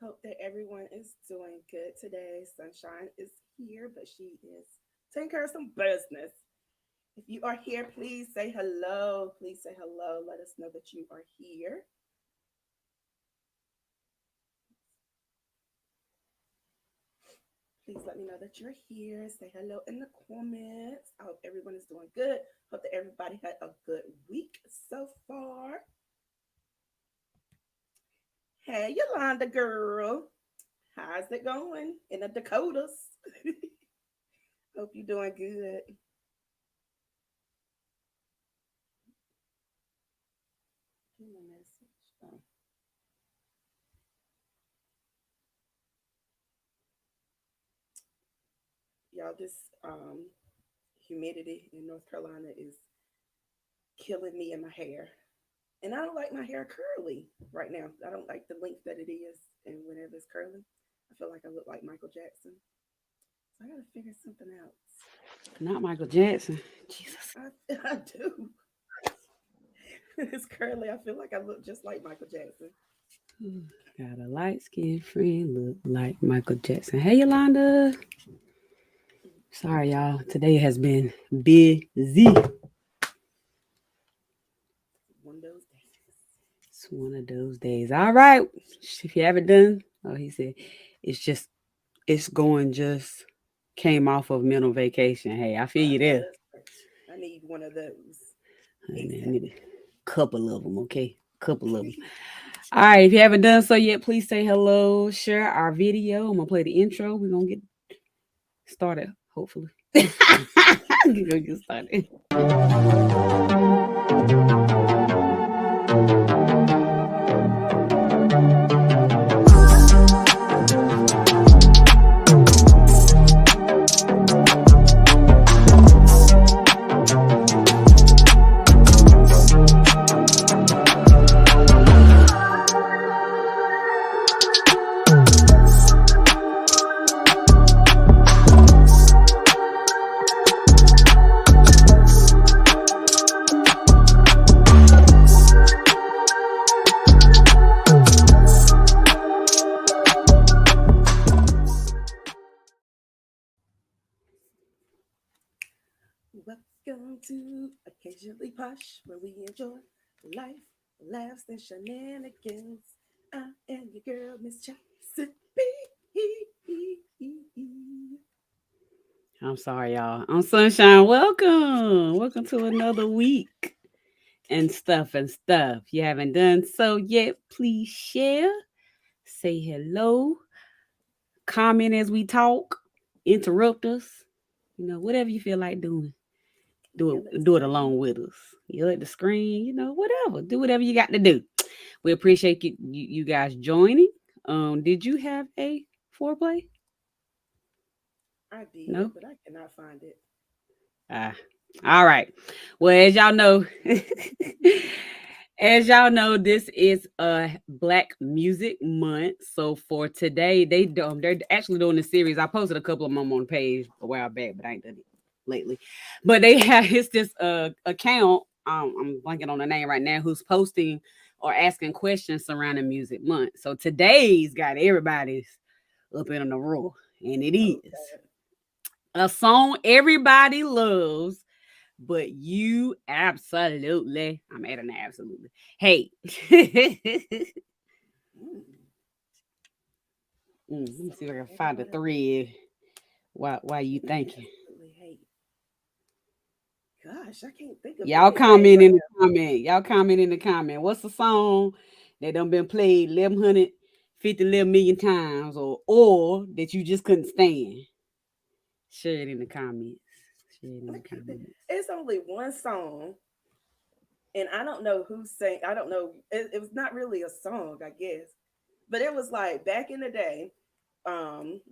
Hope that everyone is doing good today. Sunshine is here, but she is taking care of some business. If you are here, please say hello. Please say hello. Let us know that you are here. Please let me know that you're here. Say hello in the comments. I hope everyone is doing good. Hope that everybody had a good week so far. Hey, Yolanda girl. How's it going in the Dakotas? Hope you're doing good. Give me a message. Oh, y'all, this humidity in North Carolina is killing me in my hair. And I don't like my hair curly right now. I don't like the length that it is. And whenever it's curly, I feel like I look like Michael Jackson. So I got to figure something out. Not Michael Jackson. Jesus. I do. It's curly. I feel like I look just like Michael Jackson. Got a light skinned friend, look like Michael Jackson. Hey, Yolanda. Sorry, y'all. Today has been busy. One of those days. It's one of those days. All right. If you haven't done, oh, he said, it's just, it's going just came off of mental vacation. Hey, I feel I you know there. that's right. I need one of those And I ASAP. need a couple of them, okay? Couple of them. All right. If you haven't done so yet, please say hello, share our video. I'm going to play the intro. We're going to get started, hopefully. We're going to get started. Welcome to Occasionally Posh, where we enjoy life, laughs, and shenanigans. I am your girl, Miss Chastity. I'm sorry, y'all. I'm Sunshine. Welcome. Welcome to another week and stuff and stuff. You haven't done so yet, please share, say hello, comment as we talk, interrupt us. Whatever you feel like doing. Yell at the Do it screen. along with us. Yell at the screen, whatever. Do whatever you got to do. We appreciate you guys joining. Did you have a foreplay? I did, No? but I cannot find it. Ah, all right. Well, as y'all know, this is a Black Music Month. So for today, they're actually doing a series. I posted a couple of them on the page a while back, but I ain't done it lately. But they have it's this account. I'm blanking on the name right now. Who's posting or asking questions surrounding Music Month? So today's got everybody's up in the roar, and it Oh, is God. a song everybody loves, but you absolutely, I'm adding that absolutely. Hey, Mm, let me see if I song can find the everybody thread. Why you thinking? absolutely hate. Gosh, I can't think of Y'all anything comment right in the now. comment. Y'all comment in the comment. What's the song that done been played 1150 times, or that you just couldn't stand? Share it in the comments. Share it in I the can't think. comments. It's only one song, and I don't know who sang. I don't know. It was not really a song, I guess, but it was like back in the day.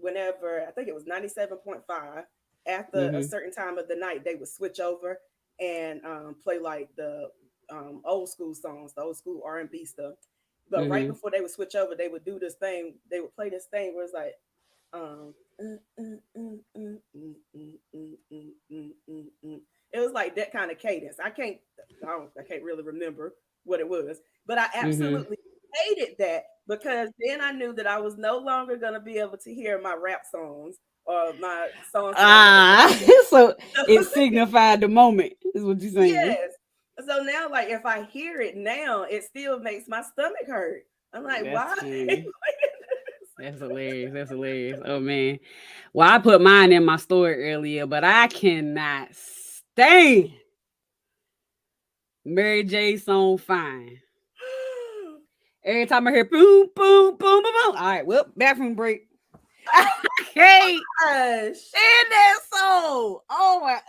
Whenever I think it was 97.5, after a Mm-hmm. certain time of the night, they would switch over and play like the old school songs, the old school R&B stuff. But right Mm-hmm. before they would switch over, they would do this thing. They would play this thing where it's like, it was like that kind of cadence. I can't really remember what it was, but I Mm-hmm. absolutely hated that because then I knew that I was no longer gonna be able to hear my rap songs or my songs that I was Ah, so it performing. signified the moment, is what you're saying. Yes. So now, like, if I hear it now, it still makes my stomach hurt. I'm like, That's why? funny. That's hilarious. That's hilarious. Oh man. Well, I put mine in my story earlier, but I cannot stand Mary J song Fine. Every time I hear boom, boom, boom, boom, boom. All right, well, bathroom break. Hey, Gosh. stand that song. Oh my,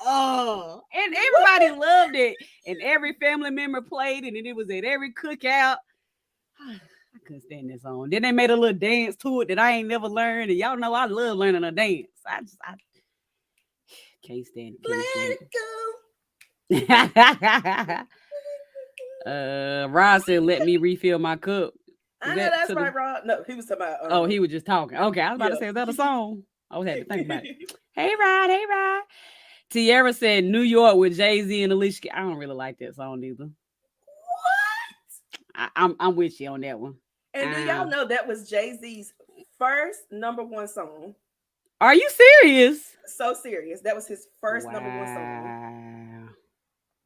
and everybody loved it, and every family member played it, and it was at every cookout. I couldn't stand that song. Then they made a little dance to it that I ain't never learned, and y'all know I love learning a dance. I can't stand it. Can't Let stand it go. it. Rod said, "Let me refill my cup." Is I know that that's to the? right, Rob. No, he was talking about Oh, he was just talking. Okay, I was about to yeah. say, is that a song? I was had to think about it. Hey, Rod. Hey, Rod. Tierra said, "New York with Jay-Z and Alicia." I don't really like that song either. What? I'm with you on that one. And do y'all know that was Jay-Z's first number one song? Are you serious? So serious. That was his first number one song. Wow.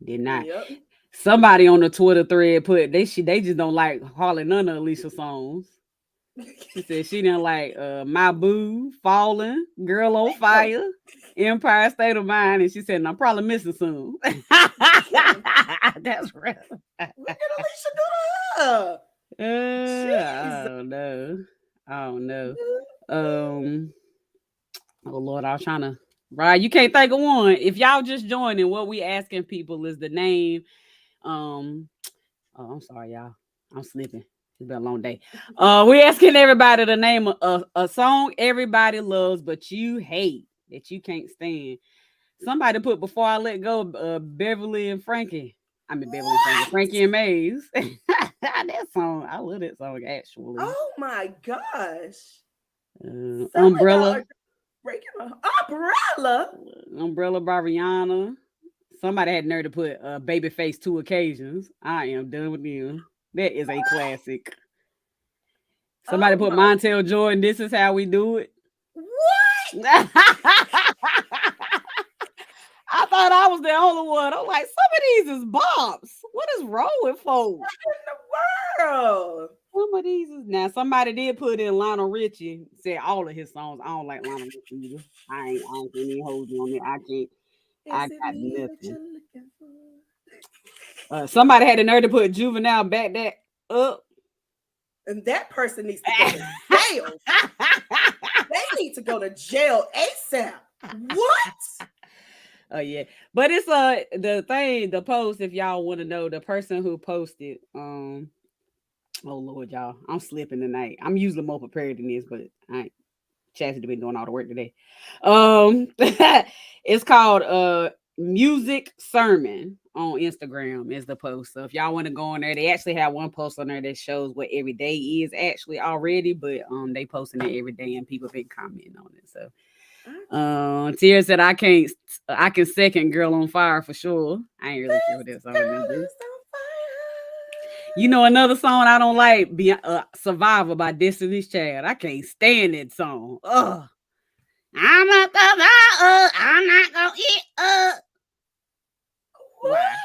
Did not. Yep. Somebody on the Twitter thread put they just don't like hardly none of Alicia songs. She said she didn't like My Boo, Falling, Girl on Fire, Empire State of Mind, and she said, I'm probably missing some. That's real. What did Alicia do to her? I Jeez. don't know. I don't know. Um, oh Lord, I was trying to. Right, you can't think of one. If y'all just joining, what we asking people is the name. Um, oh, I'm sorry, y'all. I'm sleeping. It's been a long day. We asking everybody to name a song everybody loves, but you hate that you can't stand. Somebody put Before I Let Go, Beverly and Frankie. I mean Beverly and Frankie, What? Frankie and Maze. That song, I love that song actually. Oh my gosh. Some of y'all Umbrella, are breaking my umbrella. Umbrella by Rihanna. Somebody had nerve to put Babyface Two Occasions. I am done with them. That is a classic. Somebody Oh put my Montel Jordan. This is how we do it. what I thought I was the only one. I'm like, some of these is bops. What is wrong with folks? in the world? Some of these is now. Somebody did put in Lionel Richie. Said all of his songs. I don't like Lionel Richie either. I ain't any hold you on it. I can't. Is I it got me that nothing. you're looking for? Somebody had the nerve to put Juvenile back that up. And that person needs to go to jail. They need to go to jail ASAP. What? Oh yeah, but it's the thing, the post. If y'all want to know, the person who posted, oh Lord, y'all, I'm slipping tonight. I'm usually more prepared than this, but I ain't. Chastity been doing all the work today. It's called Music Sermon on Instagram is the post. So if y'all want to go on there, they actually have one post on there that shows what every day is actually already, but they posting it every day and people been commenting on it. So Tia said I can second Girl on Fire for sure. I ain't really sure what that This song girl is. is on You know another song I don't like, Survivor by Destiny's Child. I can't stand that song. Ugh. I'm not the I'm not gonna eat fire. Why?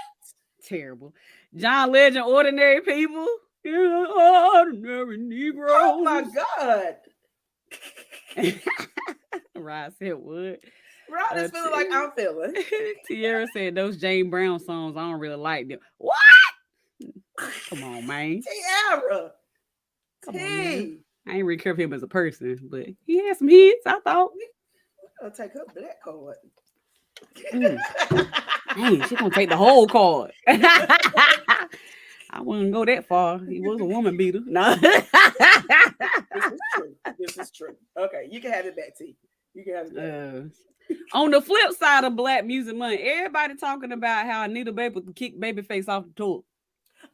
Terrible. John Legend, Ordinary People. Ordinary Negroes. Oh my God. Right, said what? Rob is feeling like I'm feeling. Tierra said those Jane Brown songs, I don't really like them. What? Come on, man. Tiara. Come on, man. T. I ain't really care for him as a person, but he had some hits, I thought. We're gonna take her black card. Dang, she gonna take the whole card. I wouldn't go that far. He was a woman beater. No. This is true. This is true. Okay, you can have it back, T. You can have it back. On the flip side of Black Music Month, everybody talking about how Anita Baker kicked Babyface off the tour.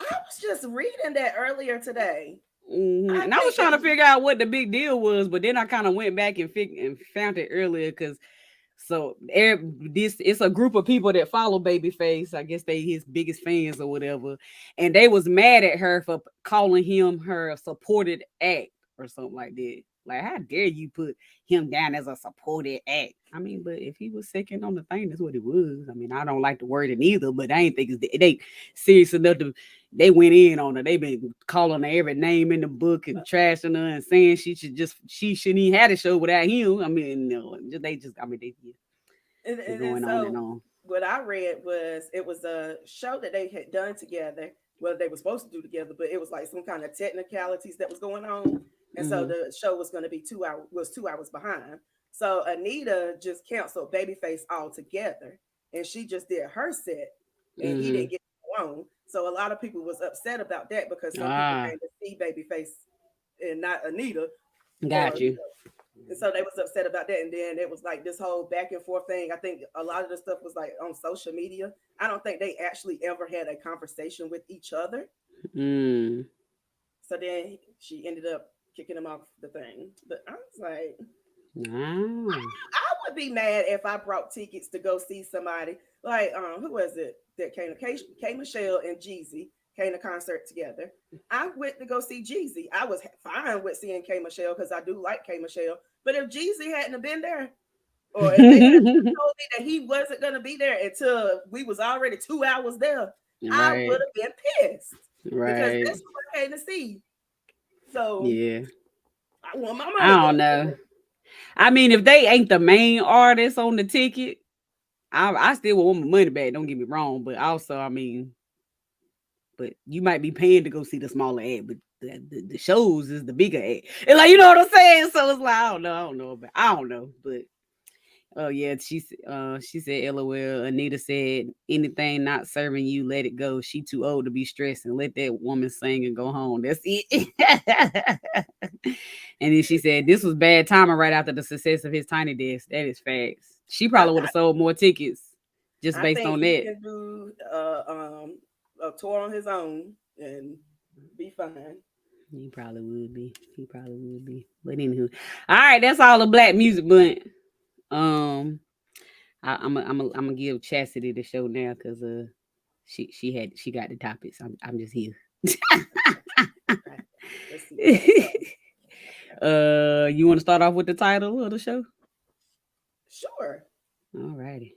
I was just reading that earlier today. Mm-hmm. And I was trying to figure out what the big deal was, but then I kind of went back and found it earlier because So this it's a group of people that follow Babyface. I guess they his biggest fans or whatever, and they was mad at her for calling him her supported act or something like that. Like, how dare you put him down as a supported act? I mean, but if he was second on the thing, that's what it was. I mean, I don't like the wording either, but I ain't think it ain't serious enough to. They went in on her. They been calling her every name in the book and trashing her and saying she shouldn't even have a show without him. I mean, no, they just I mean they going on and on. What I read was it was a show that they had done together. Well, they were supposed to do together, but it was like some kind of technicalities that was going on, and so the show was going to be 2 hours behind. So Anita just canceled Babyface altogether, and she just did her set, and he didn't get on. So a lot of people was upset about that because some people came to see Babyface and not Anita. Got you. And so they was upset about that. And then it was like this whole back and forth thing. I think a lot of the stuff was like on social media. I don't think they actually ever had a conversation with each other. So then she ended up kicking him off the thing. But I was like, I would be mad if I brought tickets to go see somebody. Like, who was it that came to K Michelle and Jeezy came to concert together. I went to go see Jeezy. I was fine with seeing K Michelle because I do like K Michelle. But if Jeezy hadn't have been there, or if they had told me that he wasn't going to be there until we was already 2 hours there, I would have been pissed. Because that's what I came to see. So yeah, I want my money. I don't know. I mean, if they ain't the main artist on the ticket, I still want my money back. Don't get me wrong, but also, I mean, but you might be paying to go see the smaller ad, but the shows is the bigger ad. And like, you know what I'm saying? So it's like, I don't know, but oh yeah, she said, LOL. Anita said, anything not serving you, let it go. She too old to be stressed, and let that woman sing and go home. That's it. And then she said, this was bad timing right after the success of his Tiny Desk. That is facts. She probably would have sold more tickets just based on that. He can do a tour on his own and be fine. He probably would be. But anywho, all right, that's all the black music, but I'm gonna give Chastity the show now because she got the topics. I'm just here. You want to start off with the title of the show? Sure. All righty.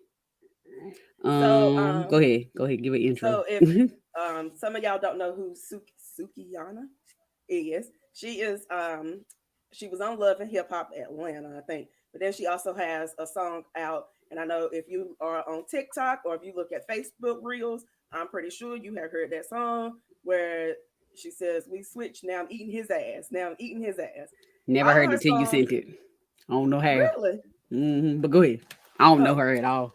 Go ahead, give an intro. So if some of y'all don't know who Sukihana is, she was on Love and Hip Hop Atlanta, I think. But then she also has a song out, and I know if you are on TikTok or if you look at Facebook Reels, I'm pretty sure you have heard that song where she says, "We switched. Now I'm eating his ass. Never heard it till you sent it. I don't know how. Really? But go ahead. I don't know her at all.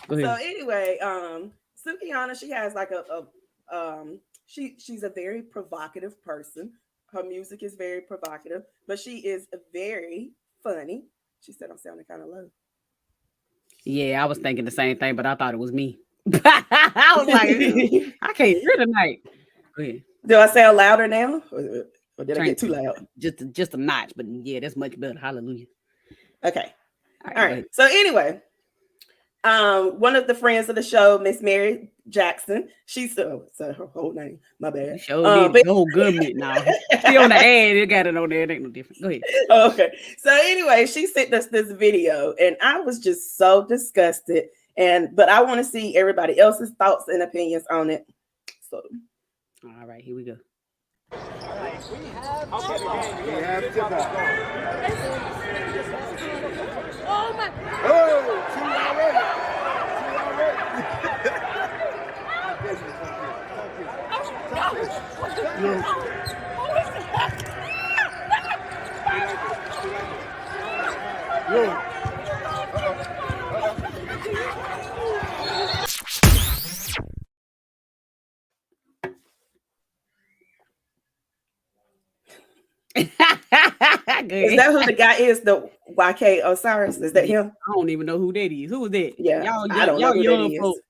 Go ahead. So anyway, Sukihana, she has like she's a very provocative person. Her music is very provocative, but she is very funny. She said I'm sounding kind of low. Yeah, I was thinking the same thing, but I thought it was me. I was like, I can't hear tonight. Go ahead. Do I sound louder now? Or did I get too loud? Just a notch, but yeah, that's much better. Hallelujah. Okay. All right. So anyway, one of the friends of the show, Miss Mary Jackson, she's her whole name. My bad. The whole government now. She on the ad, it got it on there. It ain't no different. Go ahead. Okay. So anyway, she sent us this video, and I was just so disgusted. But I want to see everybody else's thoughts and opinions on it. So, all right, here we go. We have oh my! Oh, two already. Is that who the guy is? The YK Osiris? Is that him? I don't even know who that is. Who is that? Yeah, I don't know who that is.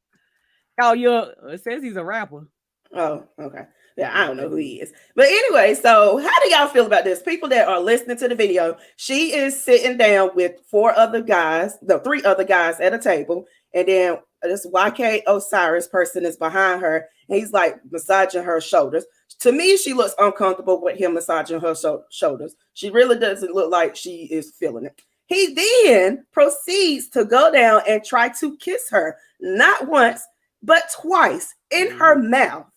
Y'all young. It says he's a rapper. Oh, okay. Yeah, I don't know who he is. But anyway, so how do y'all feel about this? People that are listening to the video, she is sitting down with three other guys at a table, and then this YK Osiris person is behind her, and he's like massaging her shoulders. To me, she looks uncomfortable with him massaging her shoulders. She really doesn't look like she is feeling it. He then proceeds to go down and try to kiss her, not once, but twice in her mouth.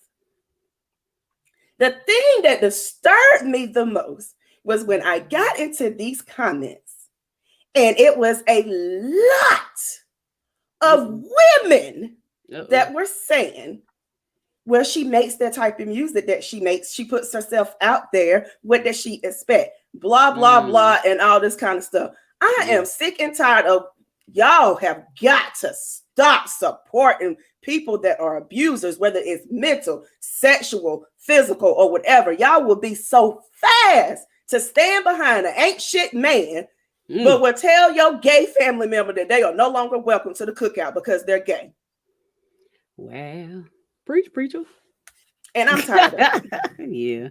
The thing that disturbed me the most was when I got into these comments, and it was a lot of women that were saying, well, she makes that type of music that she makes. She puts herself out there. What does she expect? Blah, blah, blah, and all this kind of stuff. I am sick and tired of y'all have got to stop supporting people that are abusers, whether it's mental, sexual, physical, or whatever. Y'all will be so fast to stand behind an ain't shit man, but will tell your gay family member that they are no longer welcome to the cookout because they're gay. Well, preacher. And I'm tired of it. Yeah.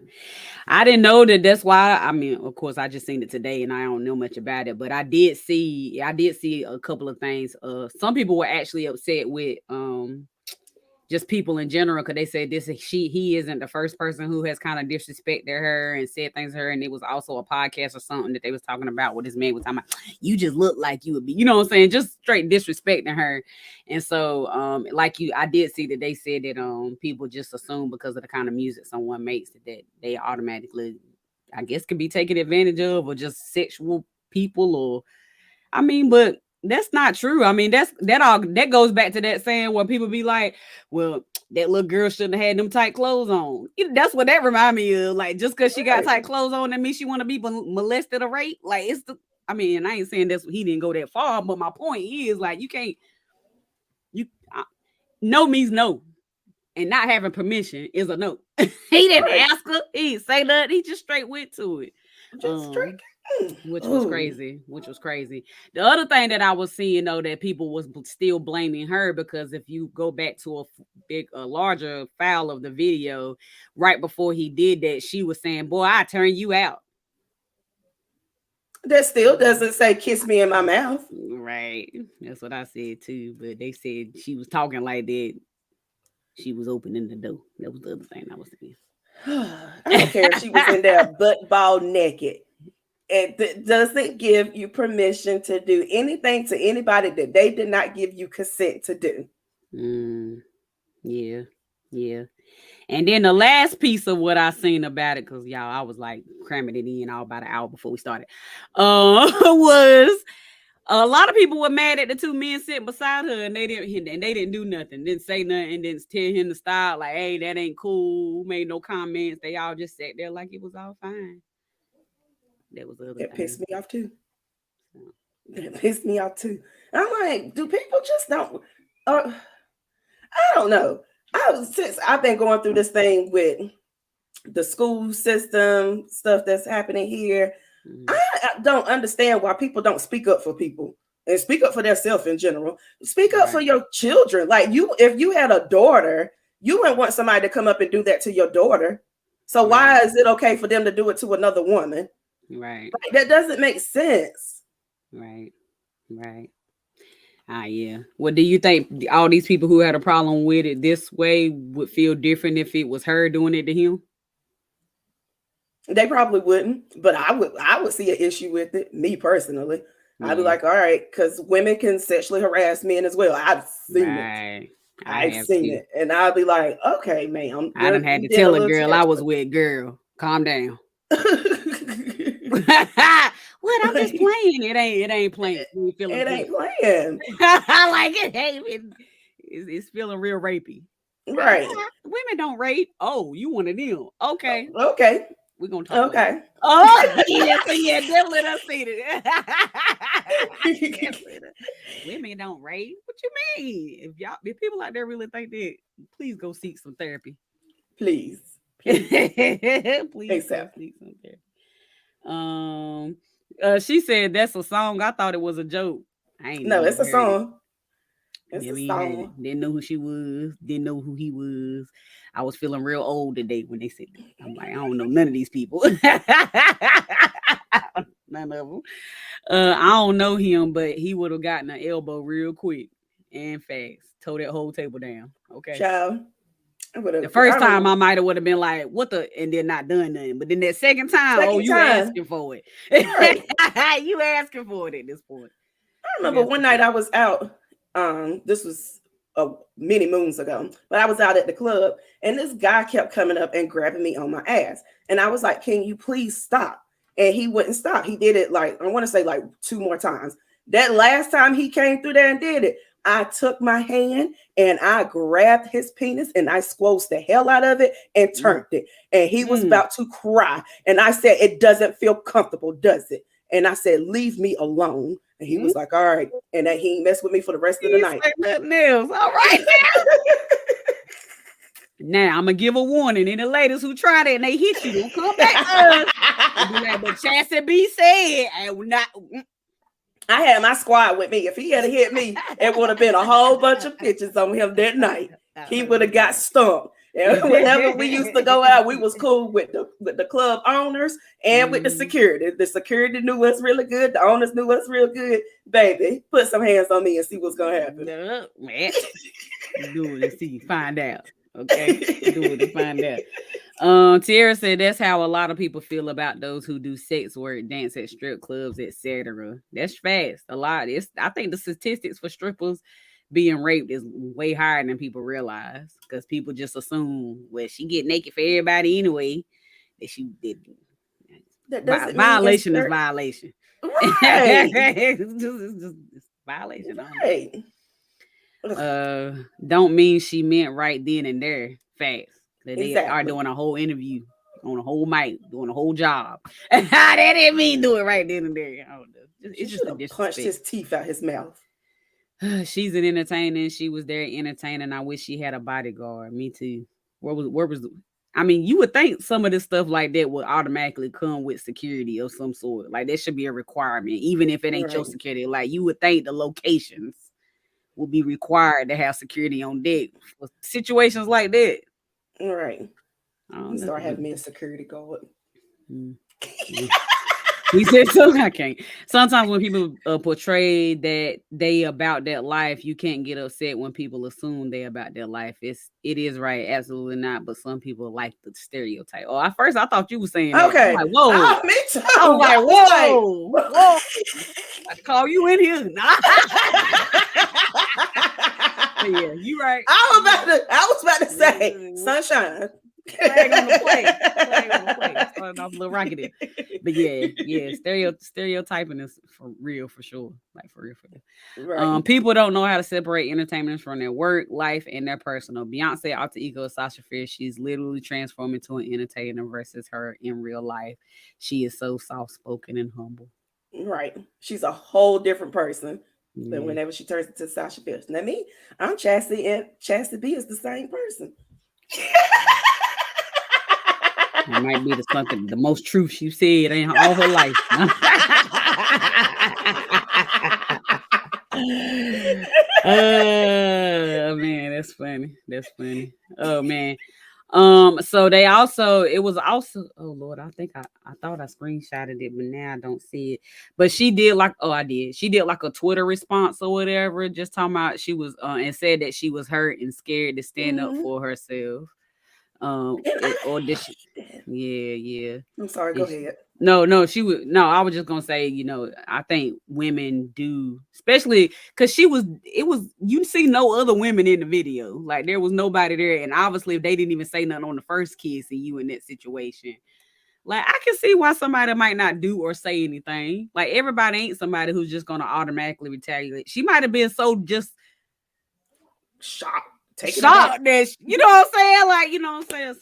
I didn't know that. That's why. I mean, of course, I just seen it today, and I don't know much about it. But I did see a couple of things. Some people were actually upset with just people in general, because they said he isn't the first person who has kind of disrespected her and said things to her. And it was also a podcast or something that they was talking about what this man was talking about. You just look like you would be, you know what I'm saying? Just straight disrespecting her. And so, I did see that they said that people just assume because of the kind of music someone makes that they automatically, I guess, can be taken advantage of, or just sexual people, or but that's not true. I mean, that goes back to that saying where people be like, well, that little girl shouldn't have had them tight clothes on. That's what that remind me of. Like, just because she got tight clothes on, that means she want to be molested or raped. Like, I ain't saying he didn't go that far, but my point is, like, no means no. And not having permission is a no. He didn't ask her. He didn't say nothing. He just straight went to it. Which was crazy. The other thing that I was seeing, though, that people was still blaming her, because if you go back to a larger file of the video, right before he did that, she was saying, boy, I turn you out. That still doesn't say kiss me in my mouth. Right. That's what I said too. But they said she was talking like that. She was opening the door. That was the other thing I was saying. I don't care if she was in there butt ball naked. It doesn't give you permission to do anything to anybody that they did not give you consent to do. Yeah. And then the last piece of what I seen about it, because y'all, I was like cramming it in all about an hour before we started, was a lot of people were mad at the two men sitting beside her, and they didn't do nothing, didn't say nothing, didn't tell him to stop, like, hey, that ain't cool, made no comments. They all just sat there like it was all fine. That was the other thing. Pissed me off too. It pissed me off too. I'm like, do people just don't? I don't know. Since I've been going through this thing with the school system stuff that's happening here, I don't understand why people don't speak up for people and speak up for themselves in general. Speak up for your children. Like, if you had a daughter, you wouldn't want somebody to come up and do that to your daughter. So why is it okay for them to do it to another woman? Right. Like, that doesn't make sense. Right. Yeah. Well, do you think all these people who had a problem with it this way would feel different if it was her doing it to him? They probably wouldn't, but I would see an issue with it, me personally. I'd be like, all right, because women can sexually harass men as well. I've seen it. I've seen it. And I'd be like, okay, ma'am. I done had to tell a girl I was with, girl, calm down. What? I'm just playing. It ain't playing. It ain't playing. I like it. It's feeling real rapey. Right. Women don't rape. Oh, you one of them. Okay. We're gonna talk. Okay. Oh, yeah, definitely done seen it. Women don't rape. What you mean? If people out there really think that, please go seek some therapy. Please. Please go seek some therapy. She said that's a song. I thought it was a joke. No, it's a song. It's a Never even had it. song. Didn't know who she was. Didn't know who he was. I was feeling real old today when they said that. I'm like, I don't know none of these people. None of them. I don't know him, but he would have gotten an elbow real quick and fast. Tore that whole table down. Okay. Child. The first time I might have would have been like, what the, and then not done nothing. But then that second time, you asking for it. Right. You asking for it at this point. I remember one night I was out. This was many moons ago, but I was out at the club and this guy kept coming up and grabbing me on my ass. And I was like, can you please stop? And he wouldn't stop. He did it like, I want to say like 2 more times. That last time he came through there and did it, I took my hand and I grabbed his penis and I squoze the hell out of it and turned it. And he was about to cry. And I said, it doesn't feel comfortable, does it? And I said, leave me alone. And he was like, all right. And then he messed with me for the rest of the night. Nothing else. All right. Now I'm gonna give a warning. Any ladies who tried it and they hit you, don't come back to us. Be like, but Chassie B said, I will not. I had my squad with me. If he had hit me, it would have been a whole bunch of pictures on him that night. He would have got stumped. And whenever we used to go out, we was cool with the club owners and with the security. The security knew us really good. The owners knew us real good. Baby, put some hands on me and see what's gonna happen. No, man. Do it and see, find out. Okay, do it and find out. Tierra said that's how a lot of people feel about those who do sex work, dance at strip clubs, etc. That's fast. A lot. I think the statistics for strippers being raped is way higher than people realize because people just assume, well, she get naked for everybody anyway. That she did. Violation is violation. Right. it's violation. Right. Don't mean she meant right then and there fast. That they are doing a whole interview on a whole mic, doing a whole job. That didn't mean do it right then and there. I don't know. It's just a disrespect. Punched his teeth out his mouth. She's an entertainer. She was there entertaining. I wish she had a bodyguard. Me too. Where was I mean, you would think some of this stuff like that would automatically come with security of some sort. Like that should be a requirement, even if it ain't your security. Like you would think the locations will be required to have security on deck for situations like that. All right. You start having me a security guard. He said so. I can't. Sometimes when people portray that they about that life, you can't get upset when people assume they about their life. It is right, absolutely not. But some people like the stereotype. Oh, at first I thought you were saying that. Okay. Like, whoa. Oh, me too. I was like, whoa. I call you in here. Yeah, you right. I was about to say sunshine. Flag on the plate. Starting off a little rocky there. But yeah, stereotyping is for real, for sure. Like for real. Right. People don't know how to separate entertainment from their work, life, and their personal. Beyonce alter ego is Sasha Fierce. She's literally transformed into an entertainer versus her in real life. She is so soft-spoken and humble. Right. She's a whole different person than whenever she turns into Sasha Fierce. Now me, I'm Chassie, and Chassie B is the same person. It might be the most truth she said in all her life. Man, that's funny. Oh man. So they also, it was also, oh Lord, I think I thought I screenshotted it, but now I don't see it. But she did she did like a Twitter response or whatever, just talking about she was and said that she was hurt and scared to stand up for herself. Or did she? Yeah. I'm sorry, go ahead. No, I was just gonna say, I think women do, especially because you see no other women in the video. Like there was nobody there, and obviously if they didn't even say nothing on the first kiss and you in that situation, like I can see why somebody might not do or say anything. Like everybody ain't somebody who's just gonna automatically retaliate. She might have been so just shocked. That, you know what I'm saying? Like, you know what I'm saying?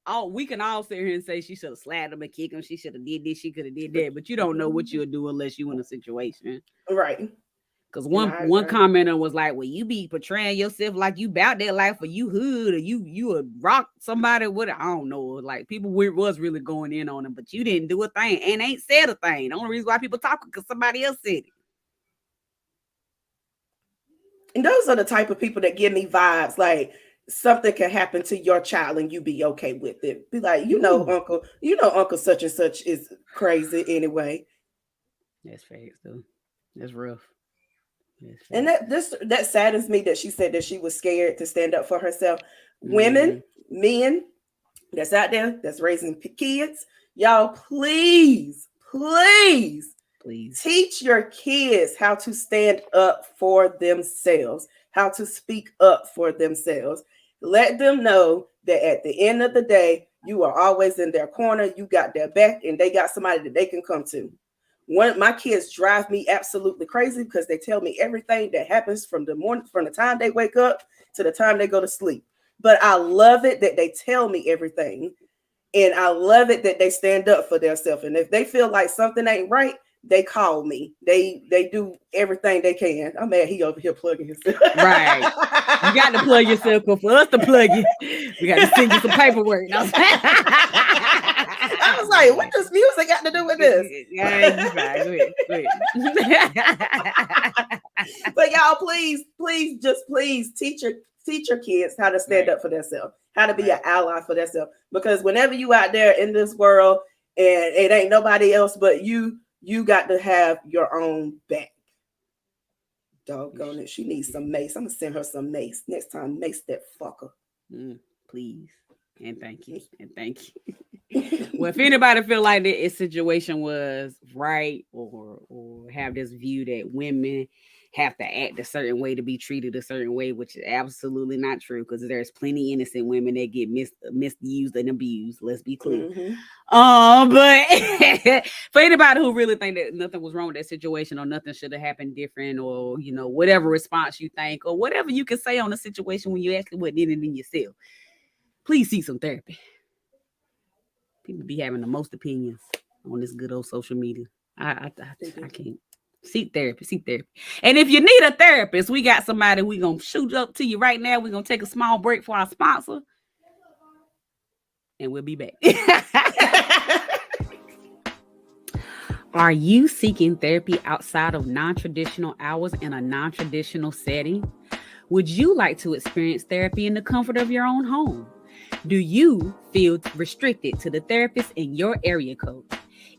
So we can all sit here and say she should have slapped him and kicked him. She should have did this. She could have did that. But you don't know what you'll do unless you in a situation. Right. Because one commenter was like, well, you be portraying yourself like you about that life or you hood or you would rock somebody with it. I don't know. Like people was really going in on him, but you didn't do a thing and ain't said a thing. The only reason why people talking because somebody else said it. And those are the type of people that give me vibes like something can happen to your child and you be okay with it. Be like, uncle such and such is crazy anyway. That's facts though. That's rough. That's And facts. that saddens me that she said that she was scared to stand up for herself. Mm-hmm. Women, men that's out there that's raising kids, y'all please Please. teach your kids how to stand up for themselves, how to speak up for themselves. Let them know that at the end of the day, you are always in their corner. You got their back, and they got somebody that they can come to. One, my kids drive me absolutely crazy because they tell me everything that happens from the morning, from the time they wake up to the time they go to sleep. But I love it that they tell me everything. And I love it that they stand up for themselves. And if they feel like something ain't right, they call me. They do everything they can. I'm mad he over here plugging himself. Right. You got to plug yourself, but for us to plug you, we got to send you some paperwork. I was like, what does music got to do with this? Yeah, you right. Go ahead. But y'all, please teach your kids how to stand up for themselves, how to be an ally for themselves. Because whenever you out there in this world and it ain't nobody else but you got to have your own back. Doggone it. She needs some mace. I'm gonna send her some mace. Next time, mace that fucker. Please. And thank you. And thank you. Well, if anybody feel like that situation was right or have this view that women have to act a certain way to be treated a certain way, which is absolutely not true, because there's plenty innocent women that get misused and abused. Let's be clear. Mm-hmm. But for anybody who really think that nothing was wrong with that situation or nothing should have happened different, or whatever response you think or whatever you can say on the situation when you actually wasn't in it in yourself, please seek some therapy. People be having the most opinions on this good old social media. I can't. Seek therapy. And if you need a therapist, we got somebody. We're going to shoot up to you right now. We're going to take a small break for our sponsor. And we'll be back. Are you seeking therapy outside of non-traditional hours in a non-traditional setting? Would you like to experience therapy in the comfort of your own home? Do you feel restricted to the therapist in your area code?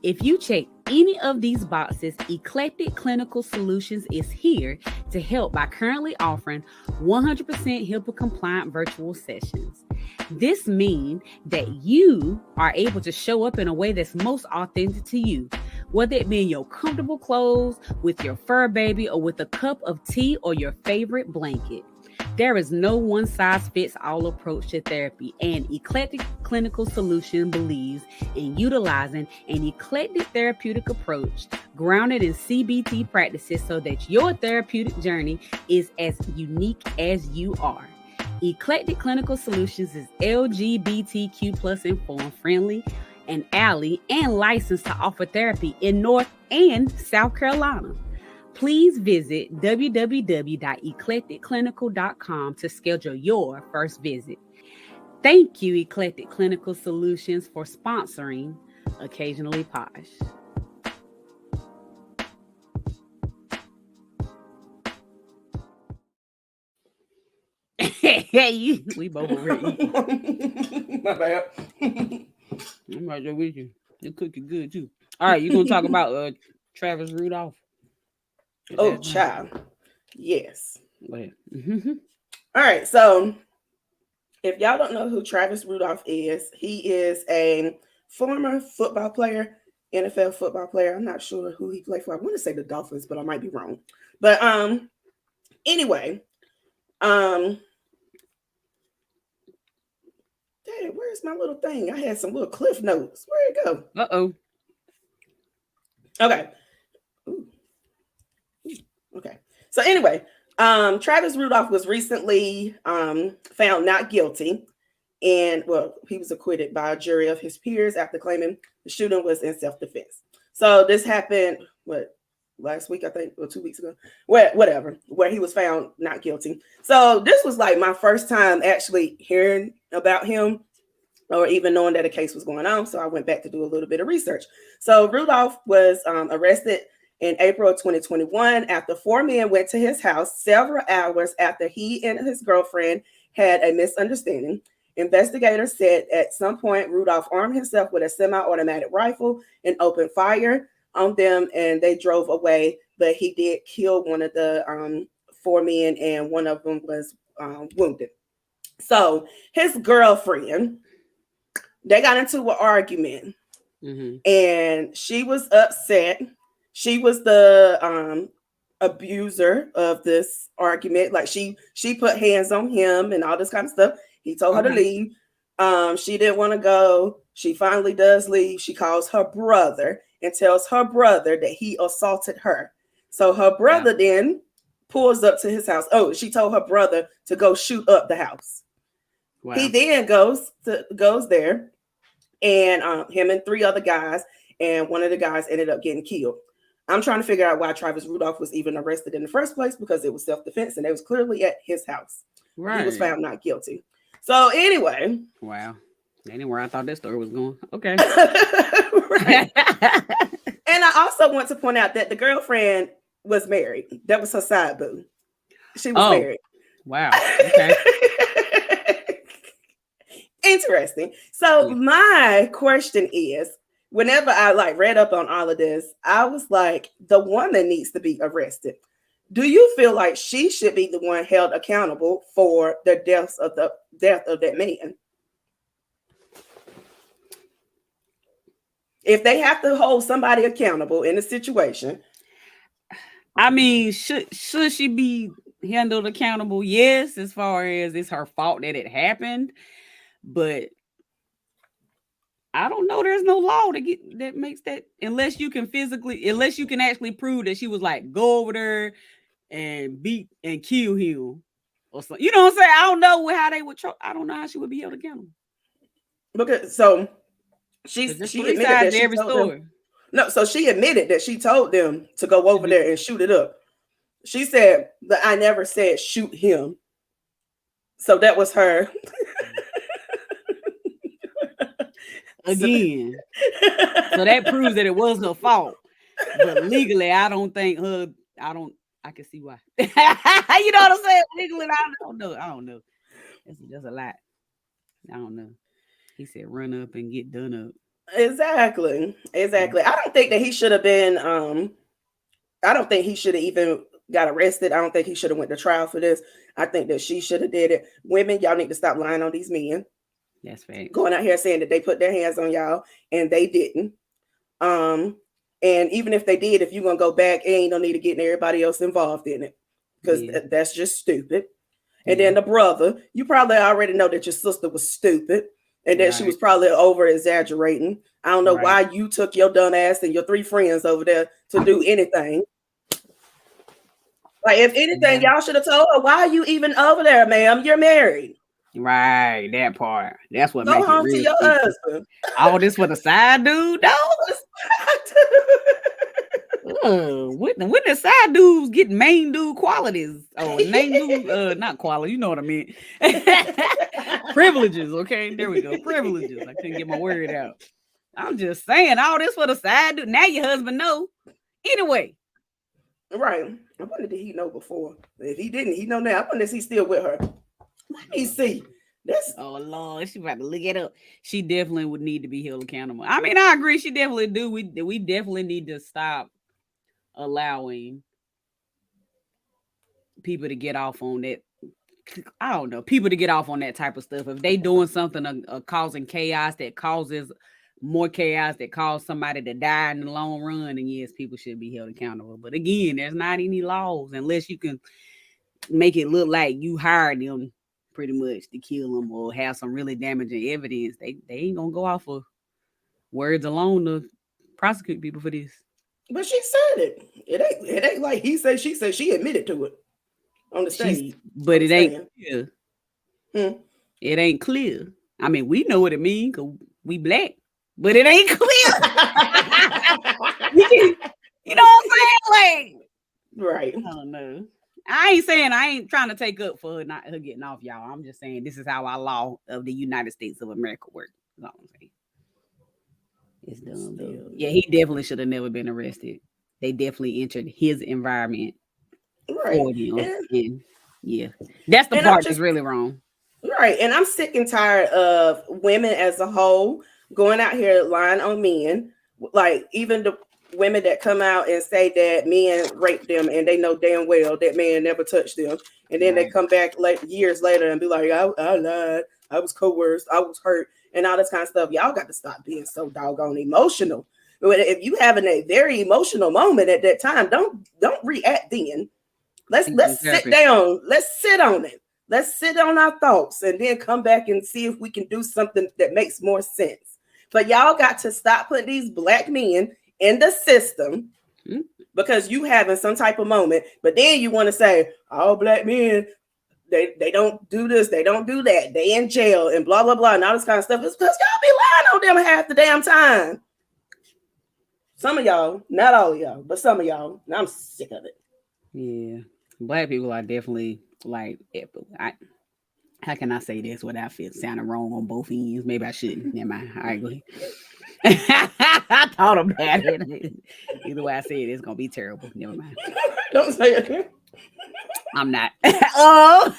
If you check any of these boxes, Eclectic Clinical Solutions is here to help by currently offering 100% HIPAA compliant virtual sessions. This means that you are able to show up in a way that's most authentic to you, whether it be in your comfortable clothes, with your fur baby, or with a cup of tea or your favorite blanket. There is no one-size-fits-all approach to therapy, and Eclectic Clinical Solution believes in utilizing an eclectic therapeutic approach grounded in CBT practices so that your therapeutic journey is as unique as you are. Eclectic Clinical Solutions is LGBTQ plus informed, friendly, and ally, and licensed to offer therapy in North and South Carolina. Please visit www.eclecticclinical.com to schedule your first visit. Thank you, Eclectic Clinical Solutions, for sponsoring Occasionally Posh. Hey, we both already. My bad. I'm right there with you. You cooking good too. All right, you're gonna talk about Travis Rudolph. Oh, child. Yes. Go ahead. All right. So, if y'all don't know who Travis Rudolph is, he is a former football player, NFL football player. I'm not sure who he played for. I want to say the Dolphins, but I might be wrong. But anyway, Dad, where's my little thing? I had some little cliff notes. Where'd it go? Uh-oh. Okay. Ooh. Okay. So anyway, Travis Rudolph was recently found not guilty, and he was acquitted by a jury of his peers after claiming the shooting was in self-defense. So this happened last week, I think, or 2 weeks ago, where he was found not guilty. So this was like my first time actually hearing about him or even knowing that a case was going on. So I went back to do a little bit of research. So Rudolph was arrested in April of 2021 after 4 men went to his house several hours after he and his girlfriend had a misunderstanding. Investigators said at some point Rudolph armed himself with a semi-automatic rifle and opened fire on them, and they drove away. But he did kill one of the 4 men, and one of them was wounded. So his girlfriend, they got into an argument, and she was upset. She was the abuser of this argument. Like she put hands on him and all this kind of stuff. He told her to leave. She didn't want to go. She finally does leave. She calls her brother and tells her brother that he assaulted her. So her brother then pulls up to his house. Oh, she told her brother to go shoot up the house. Wow. He then goes there, and him and 3 other guys, and one of the guys ended up getting killed. I'm trying to figure out why Travis Rudolph was even arrested in the first place, because it was self-defense and it was clearly at his house. Right. He was found not guilty. So anyway. Wow. That ain't where I thought that story was going. Okay. Right. And I also want to point out that the girlfriend was married. That was her side boo. She was married. Wow. Okay. Interesting. So my question is, whenever I read up on all of this, I was like, the woman needs to be arrested. Do you feel like she should be the one held accountable for the death of that man? If they have to hold somebody accountable in a situation, I mean, should she be handled accountable? Yes, as far as it's her fault that it happened, but I don't know. There's no law that makes that, unless you can actually prove that she was like, go over there and beat and kill him or something. You know what I'm saying? I don't know how they would. I don't know how she would be held accountable. Because so she admitted that she told them. No, so she admitted that she told them to go over there and shoot it up. She said that I never said shoot him. So that was her. Again. So that proves that it was her fault. But legally, I don't think I can see why. You know what I'm saying? Legally, I don't know. That's a lot. I don't know. He said run up and get done up. Exactly. I don't think that he should have been I don't think he should have even got arrested. I don't think he should have went to trial for this. I think that she should have did it. Women, y'all need to stop lying on these men. That's right. Going out here saying that they put their hands on y'all and they didn't. And even if they did, if you're gonna go back, ain't no need to get everybody else involved in it, because that's just stupid. And then the brother, you probably already know that your sister was stupid and that she was probably over exaggerating. I don't know why you took your dumb ass and your 3 friends over there to do anything. Like, if anything, y'all should have told her, why are you even over there, ma'am? You're married. Right, that part. That's what makes it real. Go home to your husband. All this for the side dude, though. When the side dudes get main dude qualities, main dude, not quality, you know what I mean? Privileges, okay? There we go. Privileges. I couldn't get my word out. I'm just saying, all this for the side dude. Now your husband know. Anyway. Right. I wonder did he know before? If he didn't, he know now. I wonder if he's still with her. Let me see. Oh Lord, she about to look it up. She definitely would need to be held accountable. I mean, I agree. She definitely do. We definitely need to stop allowing people to get off on that. I don't know. People to get off on that type of stuff. If they doing something causing chaos that causes more chaos that cause somebody to die in the long run, and yes, people should be held accountable. But again, there's not any laws unless you can make it look like you hired them pretty much to kill them or have some really damaging evidence. They ain't gonna go off of words alone to prosecute people for this. But she said it. It ain't like he said, she said. She admitted to it on the stage. But it ain't clear. It ain't clear. I mean, we know what it means because we black, but it ain't clear. You know what I'm saying? Like, right. I don't know. I ain't trying to take up for her getting off, y'all. I'm just saying this is how our law of the United States of America works. That's all I'm saying. It's dumb, though. Yeah, he definitely should have never been arrested. they definitely entered his environment Right. for them. And, And yeah, that's the and I'm part just that's really wrong. right. And I'm sick and tired of women as a whole going out here lying on men. Like even the women that come out and say that men raped them and they know damn well that man never touched them. And then they Right. come back like years later and be like, I lied. I was coerced. I was hurt and all this kind of stuff. Y'all got to stop being so doggone emotional. But if you having a very emotional moment at that time, don't react then. Let's sit Therapy. down. Let's sit on it. Let's sit on our thoughts and then come back and see if we can do something that makes more sense. But y'all got to stop putting these black men in the system Mm. because you having some type of moment. But then you want to say all black men they don't do this, they don't do that, they in jail and blah blah blah and all this kind of stuff. It's because y'all be lying on them half the damn time. Some of y'all, not all of y'all, but some of y'all. And I'm sick of it. Yeah, black people are definitely like. How can I say this without sounding wrong on both ends? Maybe I shouldn't. Never mind. All right, go ahead. I thought about it. Either way I say it, it's gonna be terrible. Never mind. Don't say it. I'm not. Oh,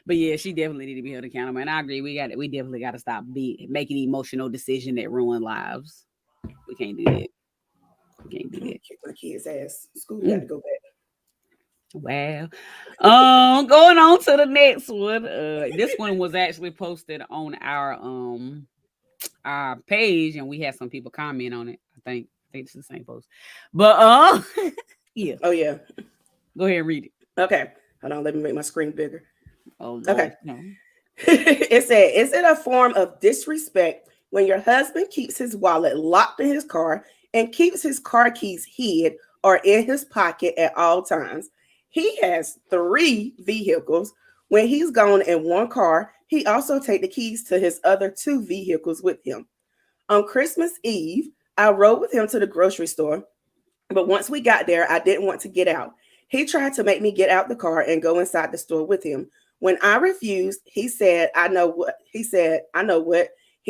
but yeah, she definitely need to be held accountable. And I agree. We definitely got to stop making emotional decisions that ruin lives. We can't do that. We can't do that. Kick my kid's ass. School got to go back. Wow. Going on to the next one. This one was actually posted on our page, and we had some people comment on it. I think it's the same post. But yeah. Oh yeah. Go ahead and read it. Okay. Hold on. Let me make my screen bigger. Oh, Lord. Okay. No. It said, is it a form of disrespect when your husband keeps his wallet locked in his car and keeps his car keys hid or in his pocket at all times? He has 3 vehicles. When he's gone in one car, he also take the keys to his other 2 vehicles with him. On Christmas Eve, I rode with him to the grocery store, but once we got there, I didn't want to get out. He tried to make me get out the car and go inside the store with him. When I refused, he said, I know what. He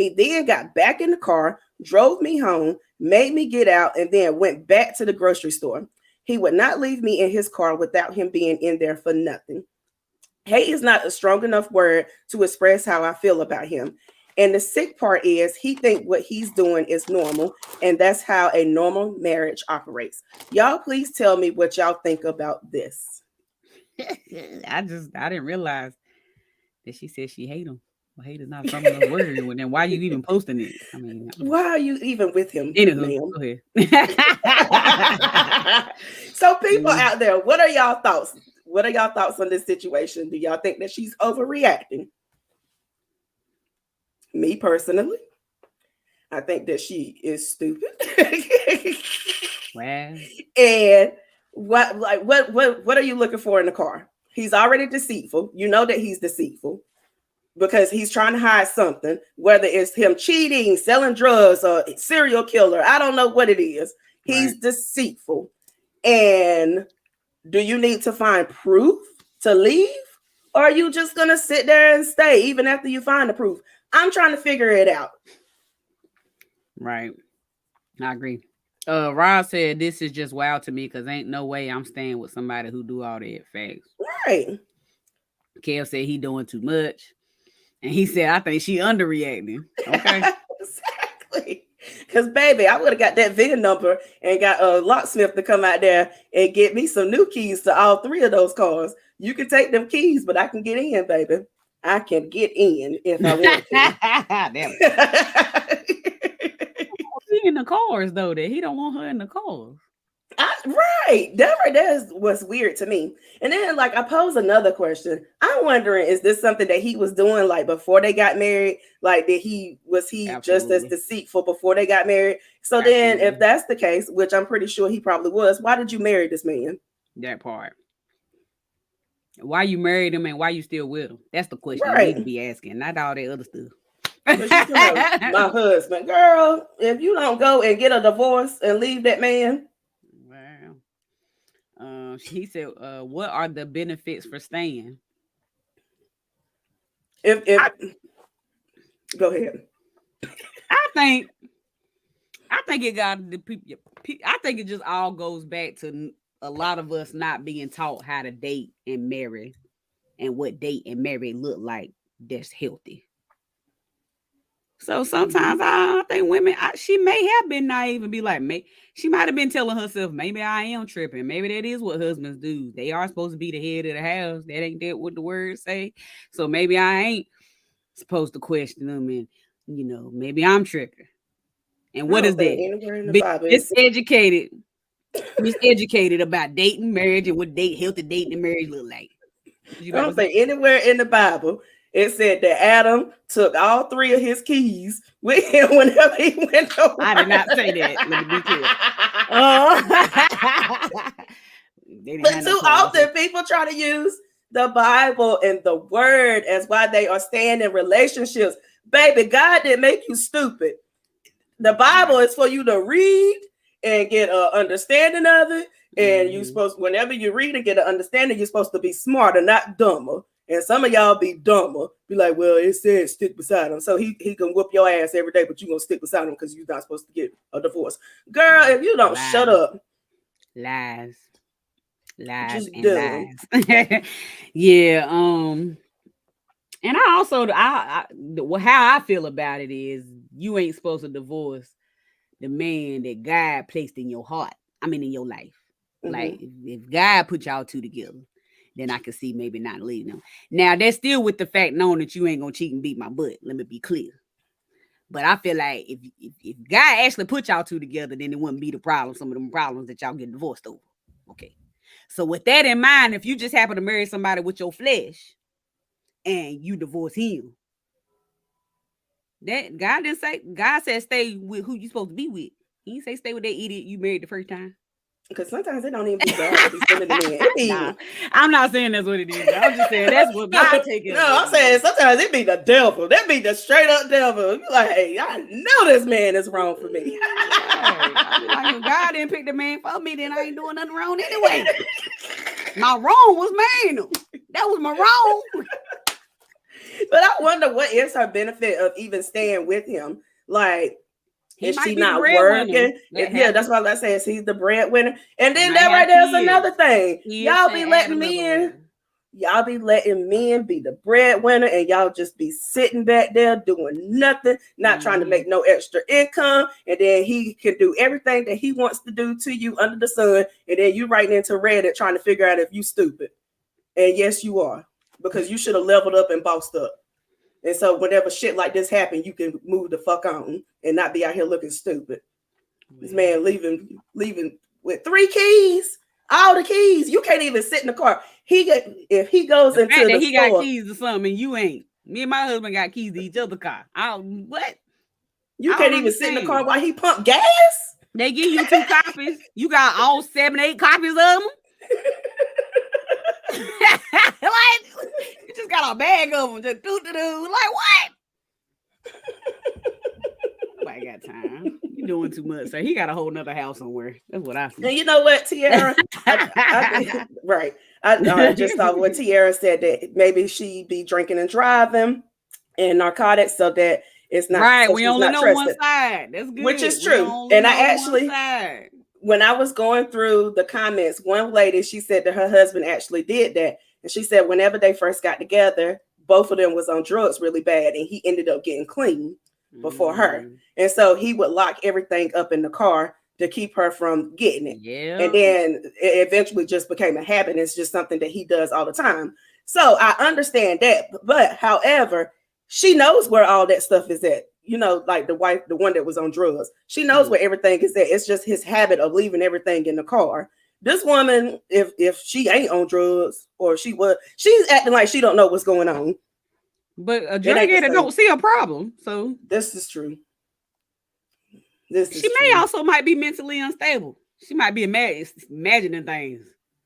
then got back in the car, drove me home, made me get out, and then went back to the grocery store. He would not leave me in his car without him being in there for nothing. Hate is not a strong enough word to express how I feel about him. And the sick part is he think what he's doing is normal, and that's how a normal marriage operates. Y'all please tell me what y'all think about this. I didn't realize that she said she hate him. Well, hate is not a strong enough word. Well, then why you even posting it? I mean, Why are you even with him, anywho, go ahead. So people out there, what are y'all thoughts? What are y'all thoughts on this situation? Do y'all think that she's overreacting? Me personally, I think that she is stupid. Wow. And what are you looking for in the car? He's already deceitful. You know that he's deceitful because he's trying to hide something, whether it's him cheating, selling drugs, or serial killer. I don't know what it is. He's deceitful. And do you need to find proof to leave? Or are you just going to sit there and stay even after you find the proof? I'm trying to figure it out. Right. I agree. Rod said this is just wild to me because ain't no way I'm staying with somebody who do all that. Facts. Right. Kev said he doing too much. And he said, I think she underreacting. Okay. Exactly. Because, baby, I would have got that VIN number and got a locksmith to come out there and get me some new keys to all 3 of those cars. You can take them keys, but I can get in, baby. I can get in if I want to. Damn. He in the cars, though, that he don't want her in the cars. Right. That right there was weird to me. And then, like, I pose another question. I'm wondering, is this something that he was doing like before they got married? Like, was he just as deceitful before they got married? So then, if that's the case, which I'm pretty sure he probably was, why did you marry this man? That part. Why you married him and why you still with him? That's the question you need to be asking, not all that other stuff. My husband, girl, if you don't go and get a divorce and leave that man. Wow. He said, what are the benefits for staying? Go ahead. I think I think it got the people. I think it just all goes back to a lot of us not being taught how to date and marry, and what date and marry look like that's healthy. So sometimes I think women, she may have been naive and be like, she might have been telling herself, maybe I am tripping. Maybe that is what husbands do. They are supposed to be the head of the house. That ain't that what the words say. So maybe I ain't supposed to question them, and maybe I'm tripping. And I what don't is think that? anywhere in the Be Bible miseducated about dating, marriage, and what healthy dating and marriage look like. I don't think anywhere in the Bible it said that Adam took all 3 of his keys with him whenever he went to work. I did not say that. Let me be clear. But too often people try to use the Bible and the word as why they are staying in relationships. Baby, God didn't make you stupid. The Bible is for you to read and get an understanding of it. And you supposed, whenever you read and get an understanding, you're supposed to be smarter, not dumber. And some of y'all be dumber. Be like, well, it says stick beside him. So he can whoop your ass every day, but you're going to stick beside him because you're not supposed to get a divorce. Girl, if you don't shut up. Lies just and do. lies. Yeah. And I also, how I feel about it is you ain't supposed to divorce the man that God placed in your heart. I mean, in your life. Mm-hmm. Like if God put y'all 2 together, then I could see maybe not leaving them. Now, that's still with the fact knowing that you ain't gonna cheat and beat my butt. Let me be clear. But I feel like if God actually put y'all 2 together, then it wouldn't be the problem. Some of them problems that y'all get divorced over. Okay. So with that in mind, if you just happen to marry somebody with your flesh and you divorce him, that God didn't say. God said stay with who you supposed to be with. He didn't say stay with that idiot you married the first time. Because sometimes it don't even be God to be sending them in. Nah, I'm not saying that's what it is. I'm just saying that's what my take is. No, I'm saying sometimes it be the devil. That be the straight up devil. You like, hey, I know this man is wrong for me. I be like, if God didn't pick the man for me, then I ain't doing nothing wrong anyway. My wrong was marrying him. That was my wrong. But I wonder what is her benefit of even staying with him. Like, is she not working? Yeah, that's what I say. Is he's the breadwinner? And then that right there's another thing. Y'all be letting men be the breadwinner, and y'all just be sitting back there doing nothing, not trying to make no extra income, and then he can do everything that he wants to do to you under the sun, and then you writing into Reddit trying to figure out if you stupid. And yes, you are, because you should have leveled up and bossed up. And so whenever shit like this happen, you can move the fuck on and not be out here looking stupid. This man leaving with 3 keys, all the keys. You can't even sit in the car. If he goes into the store, he got keys to something, and you ain't. Me and my husband got keys to each other's car. What? You can't even sit in the car while he pump gas? They give you 2 copies. You got all 7, 8 copies of them. Like, you just got a bag of them. Just do. Like, what? I got time. You doing too much. So he got a whole nother house somewhere. That's what I see. And you know what, Tiara? Right. I just thought what Tiara said, that maybe she be drinking and driving and narcotics, so that it's not right. So we only know one side. That's good. Which is true. And I actually, when I was going through the comments, one lady, she said that her husband actually did that. And she said whenever they first got together, both of them was on drugs really bad, and he ended up getting clean before her. And so he would lock everything up in the car to keep her from getting it. Yeah. And then it eventually just became a habit. It's just something that he does all the time. So I understand that. But however, she knows where all that stuff is at. You know, like the wife, the one that was on drugs, she knows where everything is at. It's just his habit of leaving everything in the car. This woman, if she ain't on drugs, or she's acting like she don't know what's going on. But a drug addict don't see a problem. So this is true. She may also might be mentally unstable. She might be imagining things.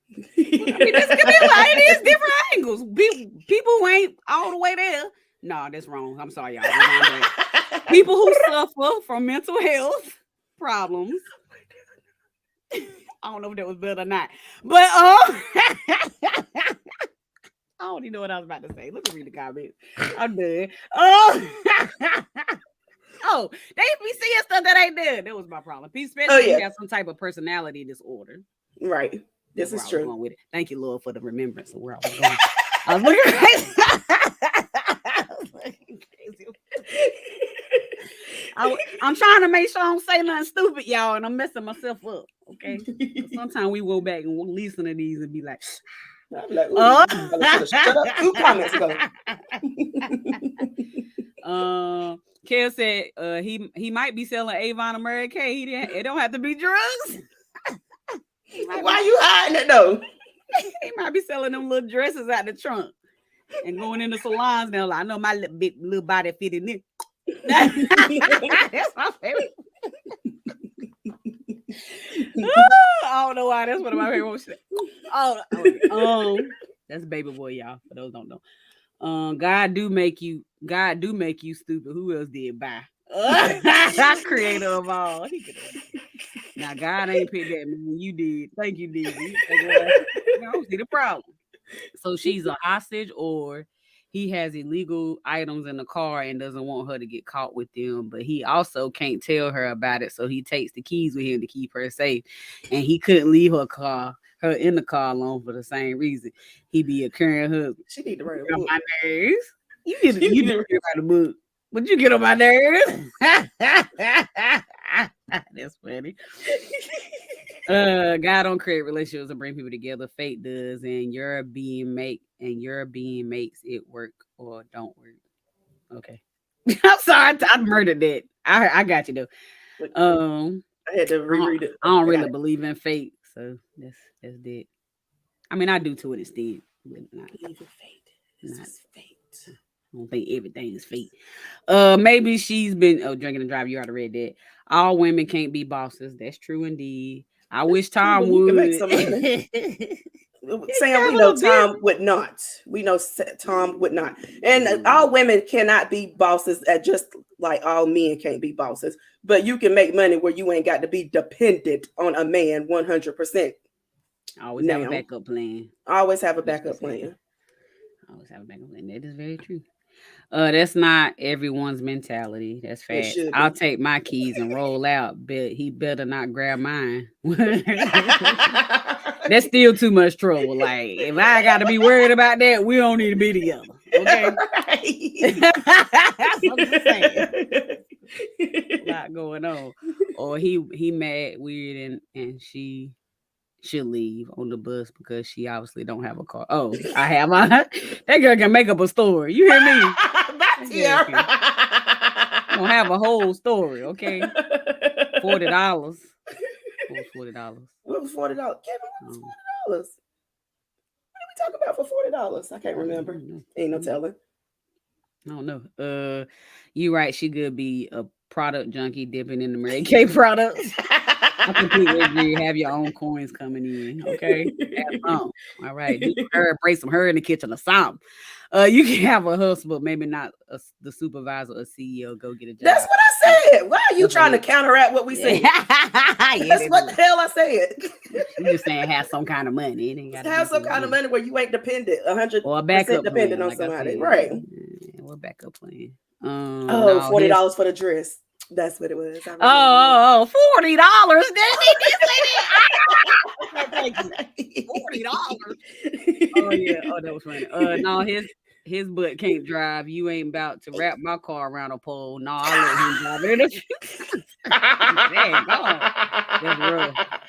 It is different angles. People who ain't all the way there. No, that's wrong. I'm sorry, y'all. People who suffer from mental health problems. I don't know if that was better or not. But I don't even know what I was about to say. Let me read the comments. I'm done. Oh, they be seeing stuff that ain't there. That was my problem. Especially Oh, if yeah. you have some type of personality disorder. Right. That's This where is I was true. going with it. Thank you, Lord, for the remembrance of where I was going. I was looking crazy. I was looking crazy. I'm trying to make sure I don't say nothing stupid, y'all, and I'm messing myself up. Okay. Sometimes we go back and we'll listen to these and be like, I'm like, ooh, oh. I should have shut up 2 comments ago. Kel said he might be selling Avon and Mary Kay. It don't have to be drugs. Why you hiding it though? He might be selling them little dresses out the trunk and going in the salons now. Like, I know my little body fit in there. That's my favorite. I don't know why. That's one of my favorite shit. Oh, that's Baby Boy, y'all. For those who don't know. God do make you stupid. Who else did buy? Creator of all. Now God ain't picked that man. You did. Thank you, DB. I don't see the problem. So she's a hostage, or he has illegal items in the car and doesn't want her to get caught with them, but he also can't tell her about it. So he takes the keys with him to keep her safe. And he couldn't leave her in the car alone for the same reason. He be a current husband. She need to write a Get on book. my nerves. You need to write a book. But you get on my nerves. That's funny. God don't create relationships and bring people together. Fate does, and your being makes it work or don't work. Okay. I'm sorry, I murdered that. I got you though. I had to reread it. I don't really believe in fate, so that's that. I mean, I do to an extent, but not believe in fate. This is fate. I don't think everything is fate. Maybe she's been drinking and driving. You already read that. All women can't be bosses. That's true indeed. I wish Tom would. You can make some money. Sam, we know Tom would not. We know Tom would not. And all women cannot be bosses, just like all men can't be bosses. But you can make money where you ain't got to be dependent on a man 100%. Always have a backup plan. Always have a backup plan. Always have a backup plan. That is very true. That's not everyone's mentality. That's facts. I'll take my keys and roll out, but he better not grab mine. That's still too much trouble. Like, if I got to be worried about that, we don't need to be together. Okay. That's what I'm saying. A lot going on. Or he mad, weird, and she should leave on the bus because she obviously don't have a car. Oh, I have my that girl can make up a story. You hear me? Don't have a whole story, okay? $40. What was $40? What was $40? Kevin, what was $40? What did we talk about for $40? I can't remember. Ain't no telling. I don't know. You right. She could be a product junkie dipping in the Mary Kay products. I completely agree. Have your own coins coming in. Okay. All right. Break some her in the kitchen or something. You can have a hustle, but maybe not the supervisor or CEO. Go get a job. That's what I said. Why are you trying to counteract what we said? That's what the hell I said. You just saying have some kind of money. Have some kind of money where you ain't dependent 100% or a backup dependent plan, on somebody. Right. Or backup plan. $40 for the dress. That's what it was. $40. $40. Oh yeah. Oh, that was funny. No, his butt can't drive. You ain't about to wrap my car around a pole. No, I'll let him drive it.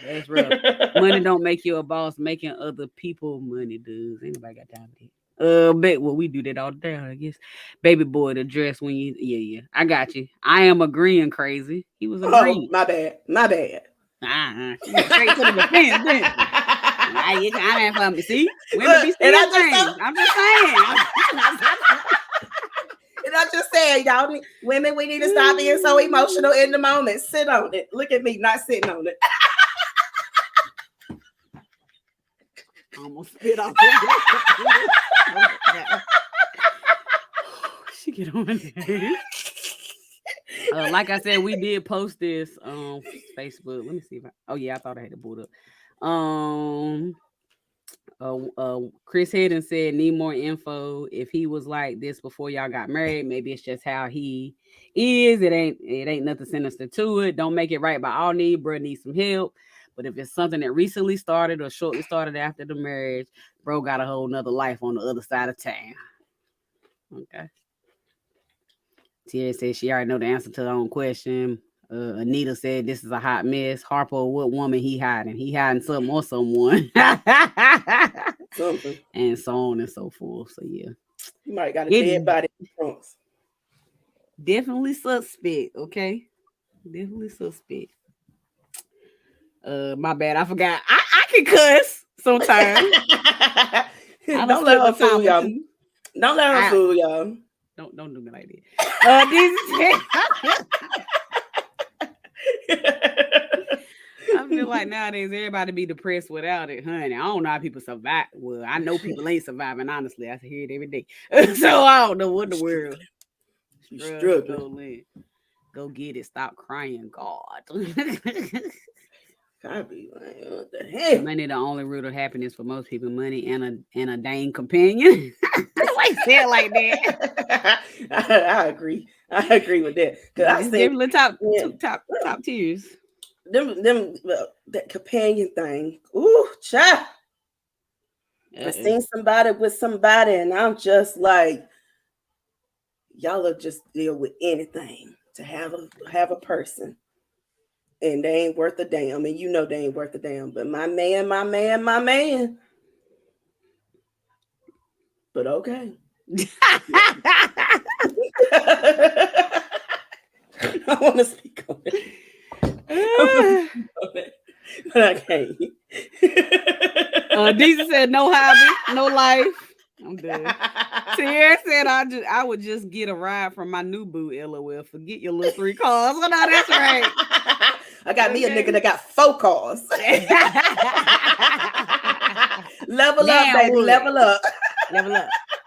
That's rough. Money don't make you a boss. Making other people money does. Anybody got time for that? We do that all the time, I guess. Baby boy, the dress when you, yeah. I got you. I am agreeing crazy. He was agreeing. My bad. Straight to the defense, didn't you ain't for me. See, women be saying things. I'm just saying. And I just said, y'all, women, we need to stop being so emotional in the moment. Sit on it. Look at me, not sitting on it. I almost spit off. She get on there. Like I said, we did post this on Facebook. Let me see if I thought I had to boot up. Chris Hedden said, need more info. If he was like this before y'all got married, maybe it's just how he is. It ain't nothing sinister to it. Don't make it right by all need. Bro needs some help. But if it's something that recently started or shortly started after the marriage, bro got a whole nother life on the other side of town. Okay. Tia said she already know the answer to her own question. Anita said this is a hot mess. Harper, what woman he hiding? He hiding something or someone. Something. And so on and so forth. So yeah. You might got a dead body in front. Definitely suspect, okay? Definitely suspect. My bad. I forgot. I can cuss sometimes. Don't let her fool y'all. Don't let her fool y'all. Don't do me like that. I feel like nowadays everybody be depressed without it, honey. I don't know how people survive. Well, I know people ain't surviving, honestly. I hear it every day. So I don't know what the world. Struggling. Go get it. Stop crying, God. I be like, what the hell? Money the only root of happiness for most people. Money and a dang companion. Why say it like that? I agree. I agree with that. Cause I give the top tiers. Them that companion thing. Ooh, child. I've seen somebody with somebody, and I'm just like, y'all will just deal with anything to have a person. And they ain't worth a damn. And you know they ain't worth a damn. But my man. But okay. I want to speak on it. But I can't. Deezy said no hobby, no life. I'm done. Sierra said I would just get a ride from my new boo, LOL. Forget your little 3 cars. Oh, no, that's right. I got me a nigga that got 4 cars. Level up, baby. Level up.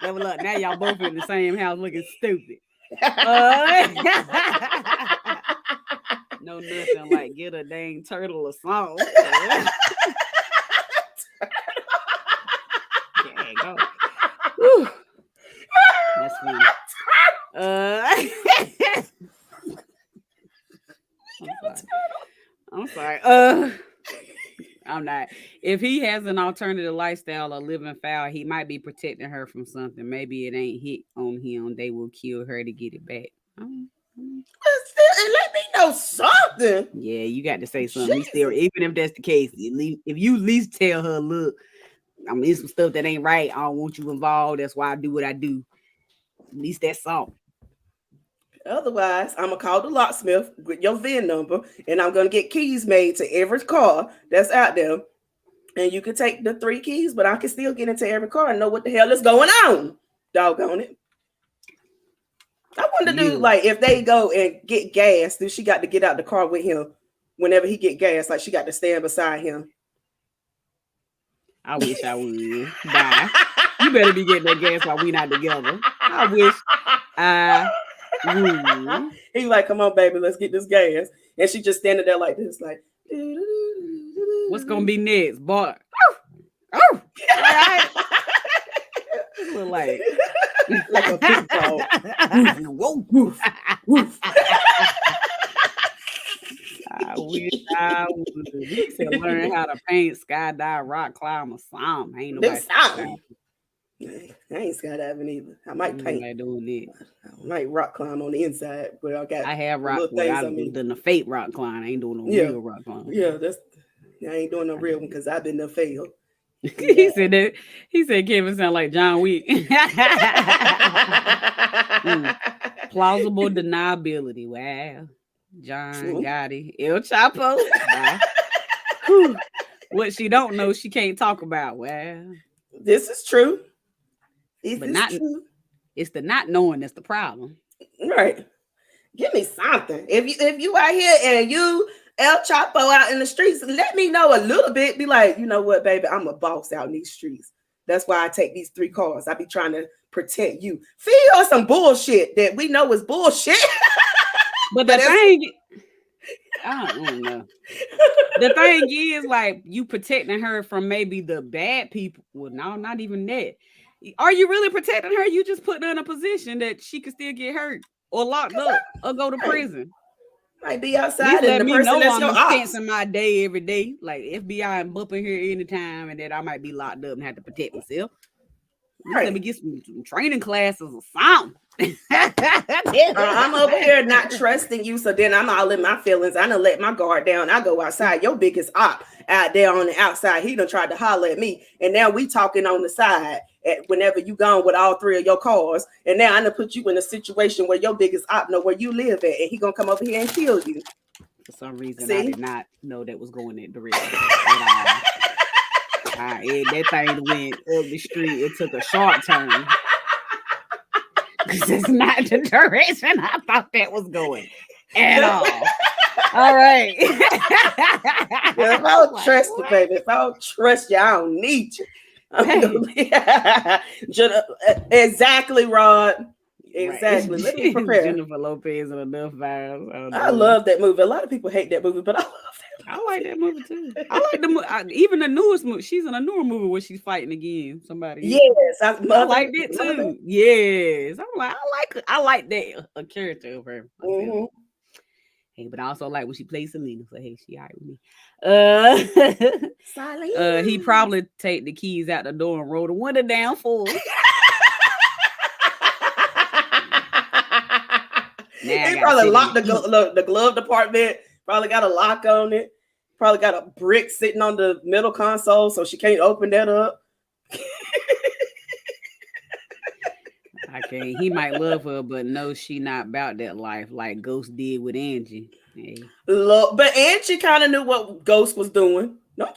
Level up. Now y'all both in the same house looking stupid. No nothing like get a dang turtle or something. Yeah, go. Whew. That's funny. I'm sorry. I'm not. If he has an alternative lifestyle or living foul, he might be protecting her from something. Maybe it ain't hit on him. They will kill her to get it back. Let me know something. Yeah, you got to say something. Still, even if that's the case, if you at least tell her, look, I'm in some stuff that ain't right. I don't want you involved. That's why I do what I do. At least that's something. Otherwise, I'm gonna call the locksmith with your VIN number, and I'm gonna get keys made to every car that's out there. And you can take the 3 keys, but I can still get into every car and know what the hell is going on. Doggone it. I wonder, do like if they go and get gas, do she got to get out the car with him whenever he get gas? Like she got to stand beside him. I wish I would. Bye. You better be getting that gas while we not together. I wish I would. He's like, come on, baby, let's get this gas. And she just standing there like this, like, what's gonna be next, boy? Oh, right. Look like a big dog. Woof, woof, woof. I wish I would. He said learn how to paint, skydive, rock climb, or something. Ain't nobody. I ain't skydiving either. I might paint. Doing it. I might rock climb on the inside, but I have rock. I've done a fake rock climb. I ain't doing no real rock climb. Yeah, I ain't doing no real one because I've been there failed. He said that. He said Kevin sound like John Wick. Plausible deniability. Wow. John Gotti. El Chapo. Wow. What she don't know, she can't talk about. Wow. This is true. True. It's the not knowing that's the problem. Right. Give me something. If you out here and you El Chapo out in the streets, let me know a little bit. Be like, you know what, baby, I'm a boss out in these streets. That's why I take these 3 cars. I be trying to protect you. Feed us some bullshit that we know is bullshit. But the thing, I don't know. The thing is, like, you protecting her from maybe the bad people. Well, no, not even that. Are you really protecting her? You just putting her in a position that she could still get hurt or locked up or go to prison. Might be At least outside and let the me person know that's I'm your ops. expensing my day every day. Like FBI and bumping here anytime, and that I might be locked up and have to protect myself. At least let me get some training classes or something. I'm over here not trusting you, so then I'm all in my feelings. I done let my guard down. I go outside. Your biggest op out there on the outside, he done tried to holler at me, and now we talking on the side. Whenever you gone with all three of your cars, and now I done put you in a situation where your biggest op know where you live at, and he gonna come over here and kill you. For some reason, See? I did not know that was going that direction at all. That thing went up the street. It took a sharp turn. Because it's not the direction I thought that was going at all. All right. If I don't trust you, baby, if I don't trust you, I don't need you. Exactly, Rod. Exactly. Right. Let me prepare. Jennifer Lopez and enough vibes. I love that movie. A lot of people hate that movie, but I love that movie. I like that movie too. I like the movie. Even the newest movie. She's in a newer movie where she's fighting again. Somebody. Yes, I like that too. Yes, I like that a character of her. Mm-hmm. Hey, but I also like when she plays Selena. So hey, she all right with me. He probably take the keys out the door and roll the window down for her. He probably locked the glove department. Probably got a lock on it. Probably got a brick sitting on the middle console, so she can't open that up. Okay, he might love her, but no, she not about that life like Ghost did with Angie. Hey. But Angie kind of knew what Ghost was doing. No,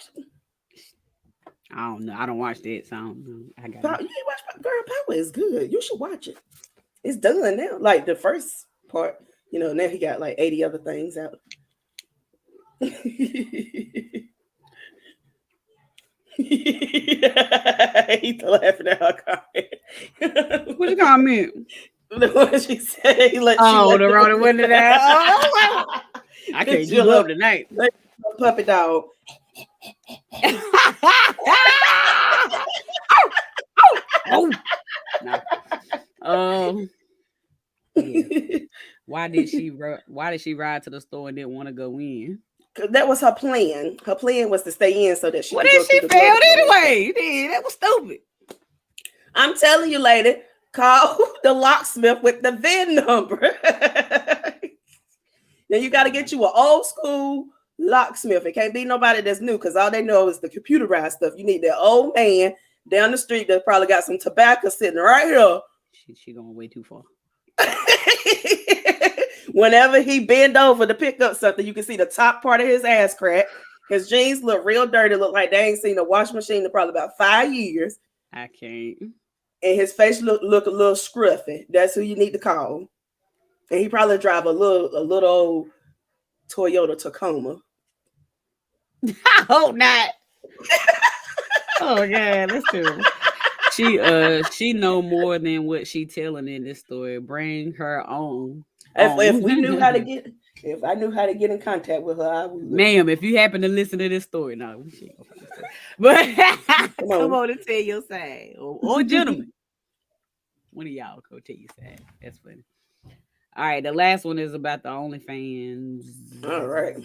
I don't know. I don't watch that, so I don't know. You ain't watch Girl Power is good. You should watch it. It's done now. Like the first part, now he got like 80 other things out. He's laughing at her comment. What you comment? What she said? The rolling window down. I can't give up tonight. Puppy dog. No. Yeah. Why did she ride to the store and didn't want to go in? That was her plan. Her plan was to stay in so that she. Well, then she failed anyway. That was stupid. I'm telling you, lady, call the locksmith with the VIN number. Now you got to get you an old school locksmith. It can't be nobody that's new because all they know is the computerized stuff. You need that old man down the street that probably got some tobacco sitting right here. She going way too far. Whenever he bend over to pick up something, you can see the top part of his ass crack. His jeans look real dirty, look like they ain't seen a wash machine in probably about 5 years. I can't. And his face look a little scruffy. That's who you need to call. And he probably drive a little old Toyota Tacoma. I hope not. Oh yeah, that's terrible. She know more than what she telling in this story. Bring her on. If we knew how to get, if I knew how to get in contact with her, I would. Ma'am, if you happen to listen to this story, no, but come on and tell your side, or gentlemen, one of y'all go tell your side. That's funny. All right, the last one is about the OnlyFans. All right.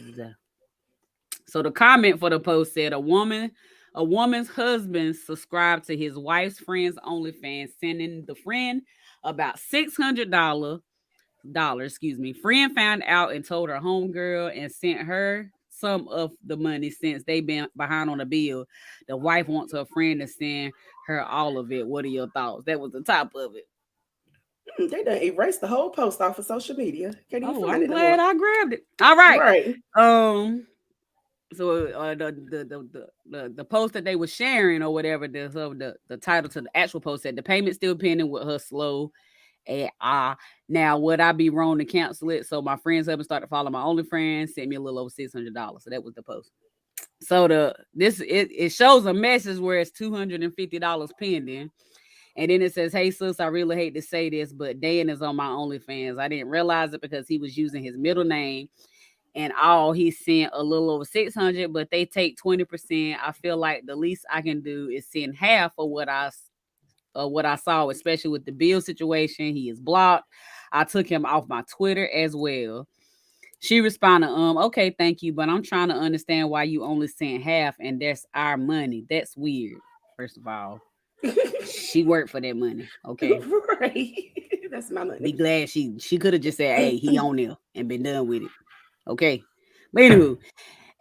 So the comment for the post said a woman's husband subscribed to his wife's friend's OnlyFans, sending the friend about $600. Friend found out and told her homegirl and sent her some of the money since they've been behind on the bill. The wife wants her friend to send her all of it. What are your thoughts? That was the top of it. They done erased the whole post off of social media. I'm glad I grabbed it. All right. Right. So the post that they were sharing or whatever, the title to the actual post said the payment still pending with her slow. Now would I be wrong to cancel it? So my friends husband started following my OnlyFans, sent me a little over $600. So that was the post. So it shows a message where it's $250 pending. And then it says, hey, sis, I really hate to say this, but Dan is on my OnlyFans. I didn't realize it because he was using his middle name and all he sent a little over 600, but they take 20%. I feel like the least I can do is send half of what I saw, especially with the bill situation. He is blocked. I took him off my Twitter as well. She responded, okay, thank you, but I'm trying to understand why you only sent half and that's our money. That's weird. First of all, she worked for that money. Okay. Right. That's my money. Be glad she could have just said, hey, he on there and been done with it. Okay. But anywho,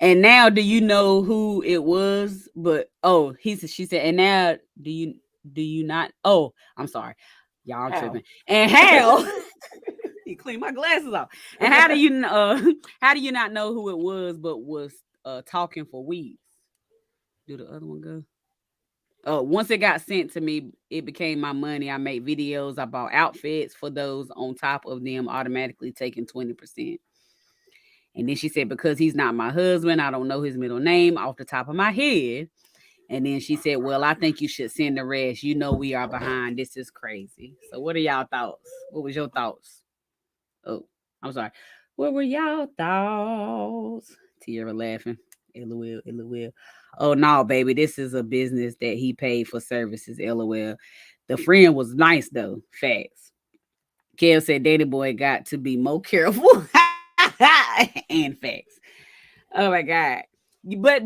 and now do you know who it was? But she said, and now do you not? Oh, I'm sorry. Y'all, I'm tripping. And how you clean my glasses off. And how do you not know who it was but was talking for weeds? Do the other one go? Once it got sent to me, it became my money. I made videos. I bought outfits for those on top of them automatically taking 20%. And then she said, because he's not my husband, I don't know his middle name off the top of my head. And then she said, well, I think you should send the rest. You know we are behind. This is crazy. So what are y'all thoughts? What was your thoughts? Oh, I'm sorry. What were y'all thoughts? Tierra laughing. LOL. Oh, no, baby. This is a business that he paid for services. LOL. The friend was nice, though. Facts. Kev said, Daddy boy got to be more careful. And facts. Oh, my God. But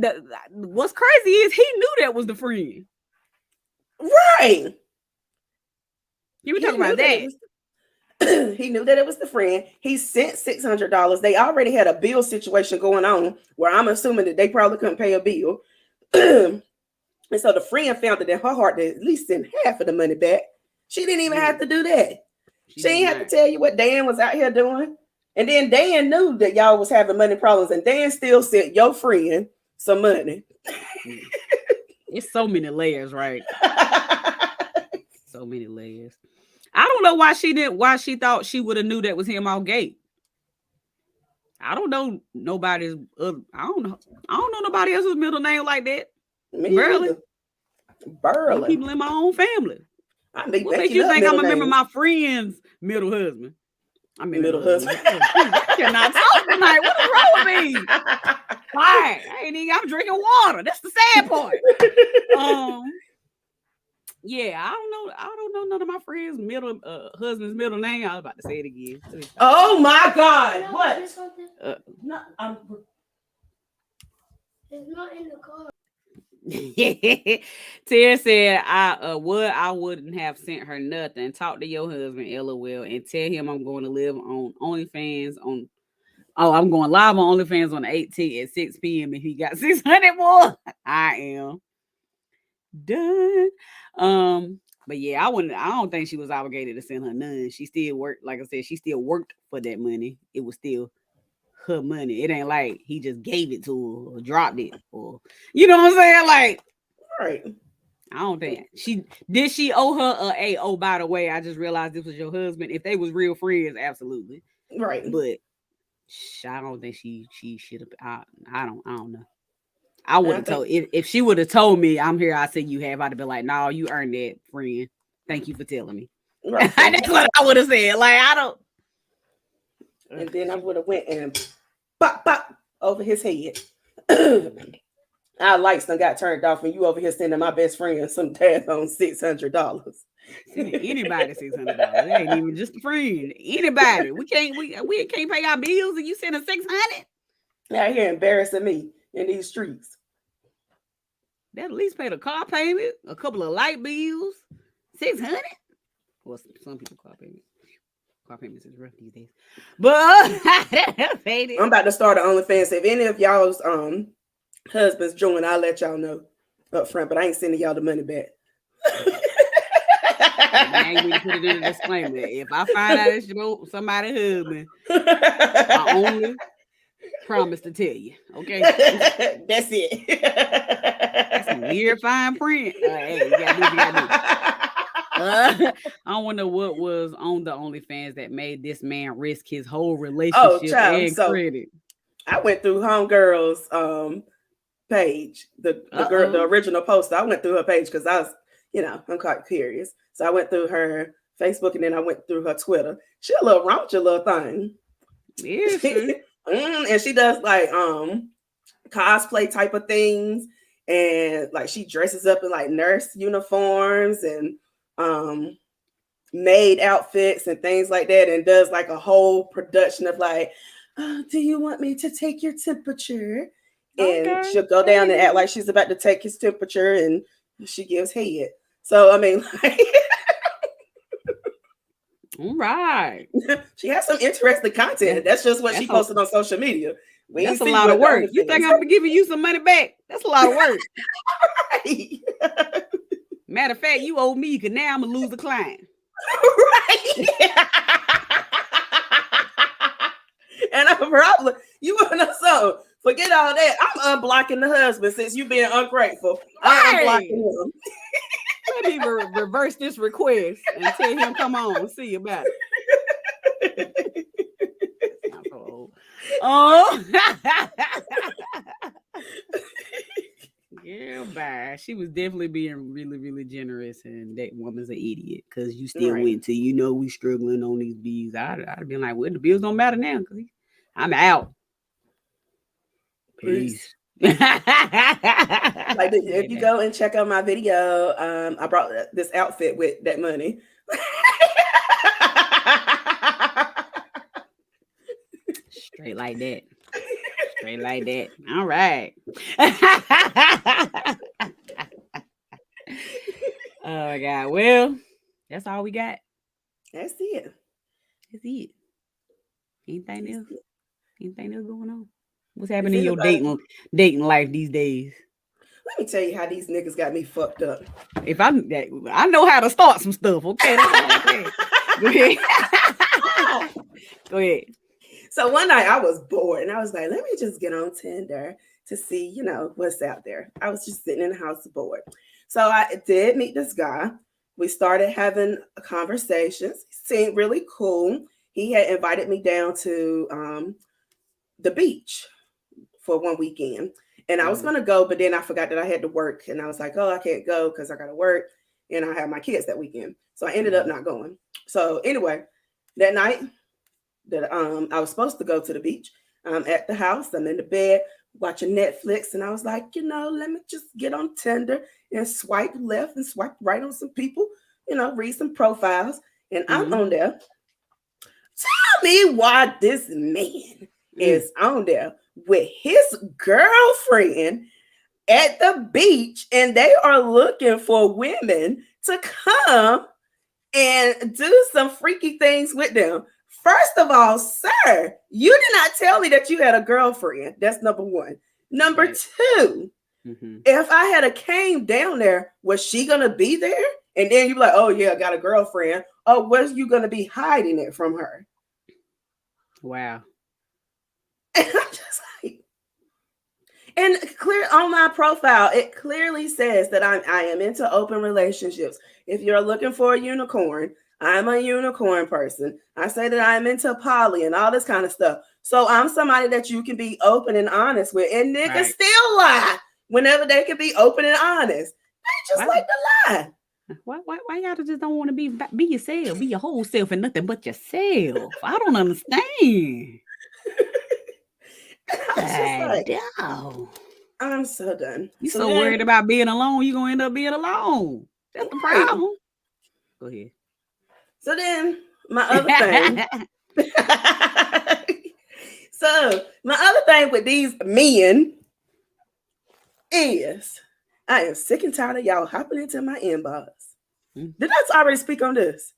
what's crazy is he knew that was the friend. Right. You were talking about that. He knew that it was the friend. He sent $600. They already had a bill situation going on where I'm assuming that they probably couldn't pay a bill. And so the friend found it in her heart to at least send half of the money back. She didn't even have to do that. She didn't have to tell you what Dan was out here doing. And then Dan knew that y'all was having money problems, and Dan still sent your friend some money. It's so many layers, right? So many layers. I don't know why she thought she would have knew that was him off gate. I don't know nobody's. I don't know nobody else's middle name like that. Burley. People in my own family. What makes you think I'm gonna remember my friend's middle husband? I'm middle husband. I cannot talk tonight. What is wrong with me? Why? I'm drinking water. That's the sad part. Yeah, I don't know none of my friends' husband's middle name. I was about to say it again. Oh my God! What? No, it's not in the car. Tara said, I wouldn't have sent her nothing. Talk to your husband, LOL, and tell him I'm going to live on OnlyFans I'm going live on OnlyFans on the 18th at 6 p.m. and he got 600 more. I am done. But yeah, I don't think she was obligated to send her none. She still worked, like I said, she still worked for that money. It was still her money. It ain't like he just gave it to her or dropped it, or you know what I'm saying? Like, right. I don't think she owe her oh, by the way, I just realized this was your husband. If they was real friends, absolutely. Right. But I don't think she should have. I don't know. I would have told if she would have told me I'm here, I said you have, I'd have been like, no, you earned that, friend. Thank you for telling me. Right. That's what I would have said. Like, I don't. And then I would have went and pop over his head. Our lights done got turned off, and you over here sending my best friend some daggone $600. Anybody $600. It ain't even just a friend. Anybody. We can't pay our bills, and you sending $600. Out here embarrassing me in these streets. That at least pay the car payment, a couple of light bills, $600. Well, some people car payments is rough these days. But I'm about to start an OnlyFans. If any of y'all's husbands join, I'll let y'all know up front. But I ain't sending y'all the money back. Now you need to put it in a disclaimer. If I find out it's somebody's husband, I only promise to tell you. Okay, that's it. That's some weird fine print. Hey, you gotta do what you gotta do. I wonder what was on the OnlyFans that made this man risk his whole relationship and credit. I went through Homegirl's page, the girl, the original poster. I went through her page because I was, I'm quite curious. So I went through her Facebook and then I went through her Twitter. She a little raunchy little thing. Yeah, And she does like cosplay type of things, and like she dresses up in like nurse uniforms and maid outfits and things like that, and does like a whole production of like, oh, do you want me to take your temperature? And Okay. she'll go down and act like she's about to take his temperature, and she gives head. So I mean, like, all right. she has some interesting content. That's just what she That's posted on social media. We That's ain't a see lot what of the work. other You think things. I'm giving you some money back? That's a lot of work. Right. Matter of fact, you owe me because now I'm gonna lose a client. Right. And I'm probably, you want to know something? Forget all that. I'm unblocking the husband since you being ungrateful. I'm Right. unblocking him. Let me reverse this request and tell him, come on, see about it. I'm so old. Oh. Yeah, bye. She was definitely being really, really generous, and that woman's an idiot because you still Right. went to, we struggling on these bees. I'd have been like, well, the bills don't matter now because I'm out. Peace. Like if you go and check out my video, I brought this outfit with that money. Straight like that. Straight like that. All right. Oh my God. Well, that's all we got. That's it. That's it. Anything That's else? it. Anything else going on? What's happening in your dating life these days? Let me tell you how these niggas got me fucked up. If I know how to start some stuff, okay? That's all I'm saying. Go ahead. Go ahead. So one night I was bored and I was like, let me just get on Tinder to see, what's out there. I was just sitting in the house bored. So I did meet this guy. We started having conversations. He seemed really cool. He had invited me down to the beach for one weekend. And I was going to go, but then I forgot that I had to work. And I was like, oh, I can't go because I got to work. And I have my kids that weekend. So I ended up not going. So anyway, that night that I was supposed to go to the beach, I'm at the house. I'm in the bed watching Netflix. And I was like, let me just get on Tinder and swipe left and swipe right on some people, read some profiles. And I'm on there. Tell me why this man is on there with his girlfriend at the beach, and they are looking for women to come and do some freaky things with them. First of all, sir, you did not tell me that you had a girlfriend. That's number one. Number two, if I had came down there, was she gonna be there? And then you're like, oh yeah, I got a girlfriend. Or was you gonna be hiding it from her? Wow. And I'm just like, and clear on my profile, it clearly says that I am into open relationships. If you're looking for a unicorn, I'm a unicorn person. I say that I'm into poly and all this kind of stuff. So I'm somebody that you can be open and honest with. And niggas still lie whenever they can be open and honest. They just like to lie. Why y'all just don't want to be yourself, be your whole self and nothing but yourself? I don't understand. I'm so done. You so worried about being alone, you're gonna end up being alone. That's the problem. Go ahead. So then my other thing. So my other thing with these men is I am sick and tired of y'all hopping into my inbox. Did I already speak on this?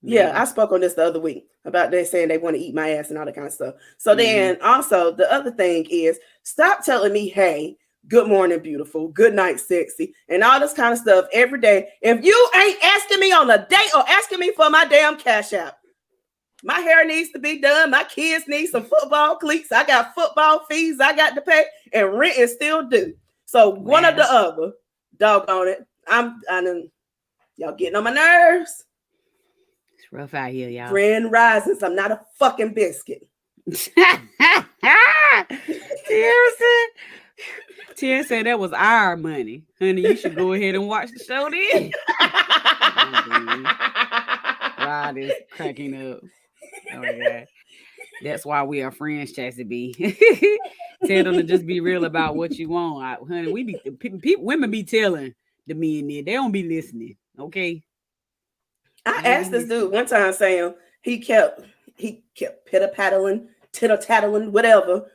Yeah, I spoke on this the other week about they saying they want to eat my ass and all that kind of stuff. So then also the other thing is stop telling me, hey, good morning, beautiful, good night, sexy, and all this kind of stuff every day. If you ain't asking me on a date or asking me for my damn cash app, my hair needs to be done. My kids need some football cleats. I got football fees I got to pay, and rent is still due. So one or the other, doggone it. Y'all getting on my nerves. It's rough out here, y'all. Grand risings. I'm not a fucking biscuit. Tia said that was our money. Honey, you should go ahead and watch the show then. God is cracking up. Oh my God. That's why we are friends, Chassie B. Tell them to just be real about what you want, honey. We be women be telling the men there, they don't be listening. Okay. I asked this dude one time, Sam. He kept pitter paddling, titter tattling, whatever,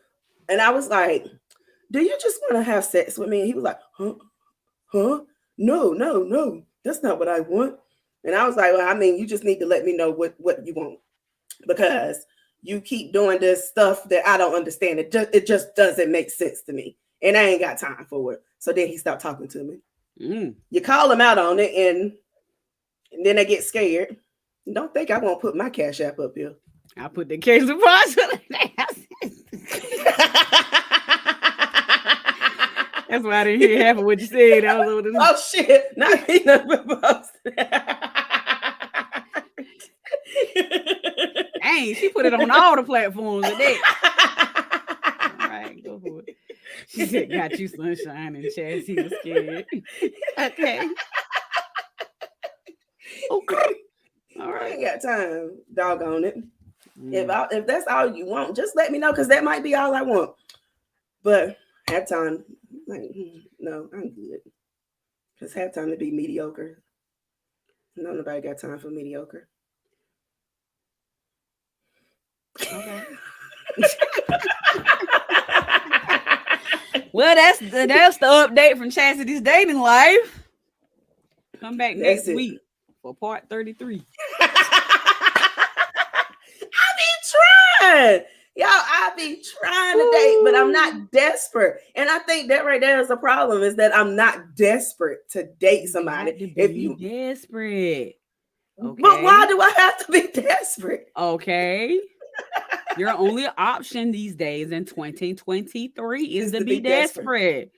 and I was like, "Do you just want to have sex with me?" And he was like, "Huh? No, that's not what I want." And I was like, "Well, I mean, you just need to let me know what you want, because you keep doing this stuff that I don't understand. It just doesn't make sense to me, and I ain't got time for it." So then he stopped talking to me. You call him out on it, and then they get scared. Don't think I won't put my Cash App up here. I put the cash deposit. That's why I didn't hear half of what you said. I was oh shit! Not me, Dang, she put it on all the platforms today. All right, go for it. She said, "Got you sunshine and Chaz." He was scared. Okay. Okay. All right. I ain't got time. Doggone it. If that's all you want, just let me know, because that might be all I want. But have time. Like, no, I'm good. Just have time to be mediocre. Nobody got time for mediocre. Okay. Well, that's the update from Chastity's dating life. Come back next week for part 33. I be trying to date, but I'm not desperate. And I think that right there is the problem, is that I'm not desperate to date somebody. If you desperate. Okay. But why do I have to be desperate? Okay. Your only option these days in 2023 is to be desperate.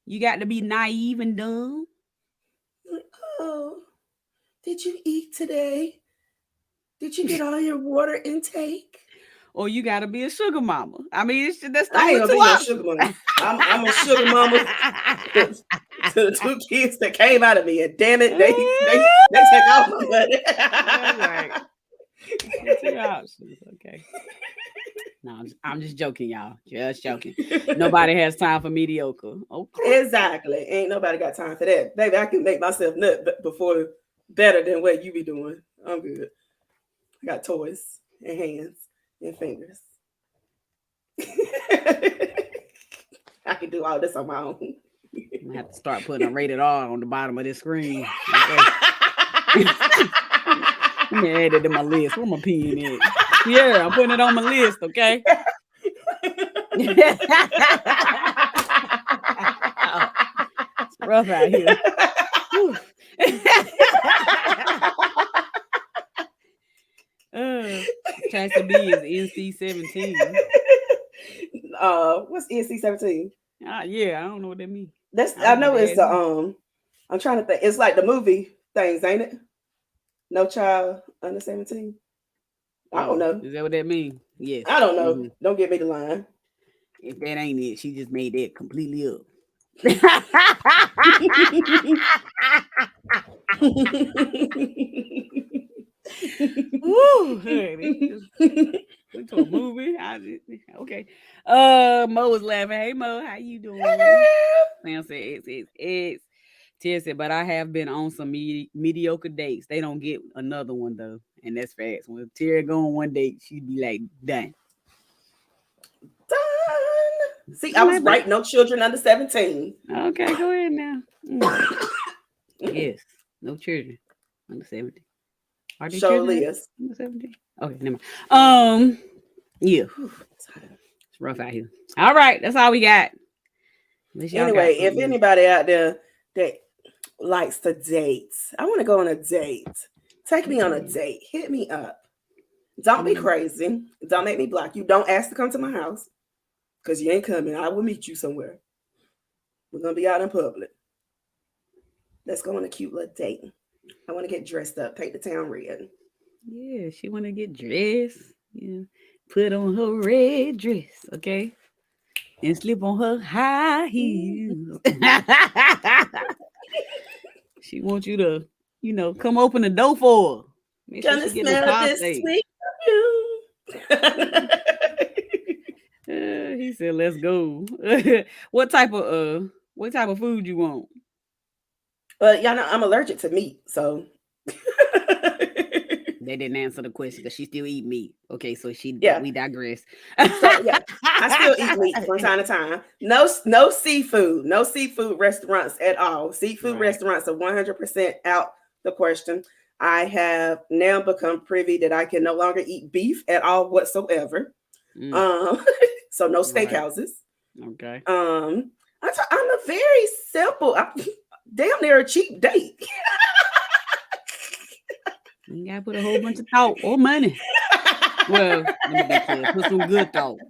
You got to be naive and dumb. Oh, did you eat today? Did you get all your water intake? Or you got to be a sugar mama. I mean, that's the I ain't only gonna be no sugar mama. I'm a sugar mama to the two kids that came out of me, and damn it, they take off my money. Right. Two options. Okay. No, I'm just joking, y'all. Just joking. Nobody has time for mediocre. Okay. Exactly. Ain't nobody got time for that. Baby, I can make myself nut before better than what you be doing. I'm good. I got toys and hands and fingers. I can do all this on my own. I'm gonna have to start putting a rated R on the bottom of this screen. Okay. Let me add it to my list. Where my pen at? Yeah, I'm putting it on my list, okay? It's rough out here. Chance B is NC-17. What's NC-17? Yeah, I don't know what that means. I know it's the I'm trying to think. It's like the movie things, ain't it? No child under 17. I don't know. Is that what that means? Yes. I don't know. Mm-hmm. Don't get me the line. If that ain't it, she just made that completely up. Woo, honey. Went to a movie. Okay. Mo was laughing. Hey Mo, how you doing? Sam said it's. Tia said, but I have been on some mediocre dates. They don't get another one though, and that's fast. When Tia go on one date, she'd be like, done. See, I was right. No children under 17. Okay, go ahead now. Yes, no children under 17. Are they children under 17? Okay, never mind. Yeah, it's rough out here. All right, that's all we got. Anyway, if anybody out there that likes to date, I want to go on a date. Take me on a date. Hit me up. Don't be crazy. Don't make me block you. Don't ask to come to my house, because you ain't coming. I will meet you somewhere. We're going to be out in public. Let's go on a cute little date. I want to get dressed up. Paint the town red. Yeah, she want to get dressed. Yeah, put on her red dress, okay? And slip on her high heels. She wants you to, come open the door for her. Make sure she get the sweet perfume. He said, "Let's go." What type of food you want? Y'all know I'm allergic to meat, so They didn't answer the question because she still eat meat. Okay, so yeah. we digress. So yeah, I still eat meat from time to time. No seafood, no seafood restaurants at all. Seafood Right. restaurants are 100% out the question. I have now become privy that I can no longer eat beef at all whatsoever. Mm, Um, so no right. steakhouses. Okay. I'm a very simple, damn near a cheap date. You gotta put a whole bunch of thought or money. Well, let me be clear. Put some good thought.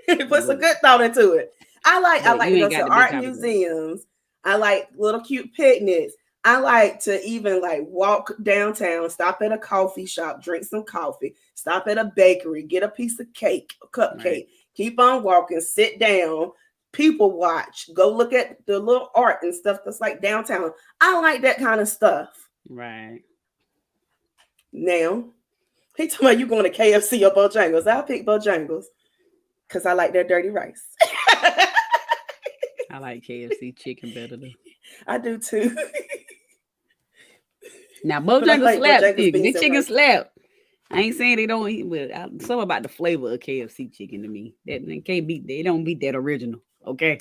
Put some good thought into it. I like But you to go ain't got to to be art complicated. museums. I like little cute picnics. I like to even like walk downtown, stop at a coffee shop, drink some coffee, stop at a bakery, get a piece of cake, a cupcake, Right. keep on walking, sit down, people watch, go look at the little art and stuff that's like downtown. I like that kind of stuff. Right. Now, he told me you going to KFC or Bojangles. I'll pick Bojangles because I like their dirty rice. I like KFC chicken better though. I do too. Now But I Bojangles like slap Bojangles chicken. They beans and chicken rice. slap. I ain't saying they don't eat, but something about the flavor of KFC chicken to me. That they can't beat. They don't beat that original. Okay.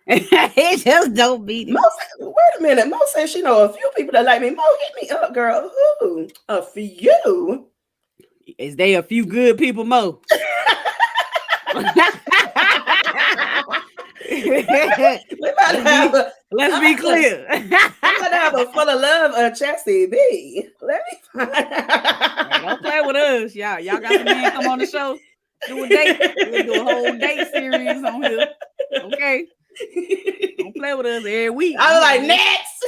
It just don't beat it. Mo, wait a minute. Mo says she know a few people that like me. Mo, hit me up, girl. Who? A few. Is they a few good people, Mo? Let's be clear. I'm gonna have a full of love Chassie B. Let me find Hey, don't play with us, y'all. Y'all got the man come on the show, do a date. We'll do a whole date series on here. Okay, don't play with us every week. I was like, next.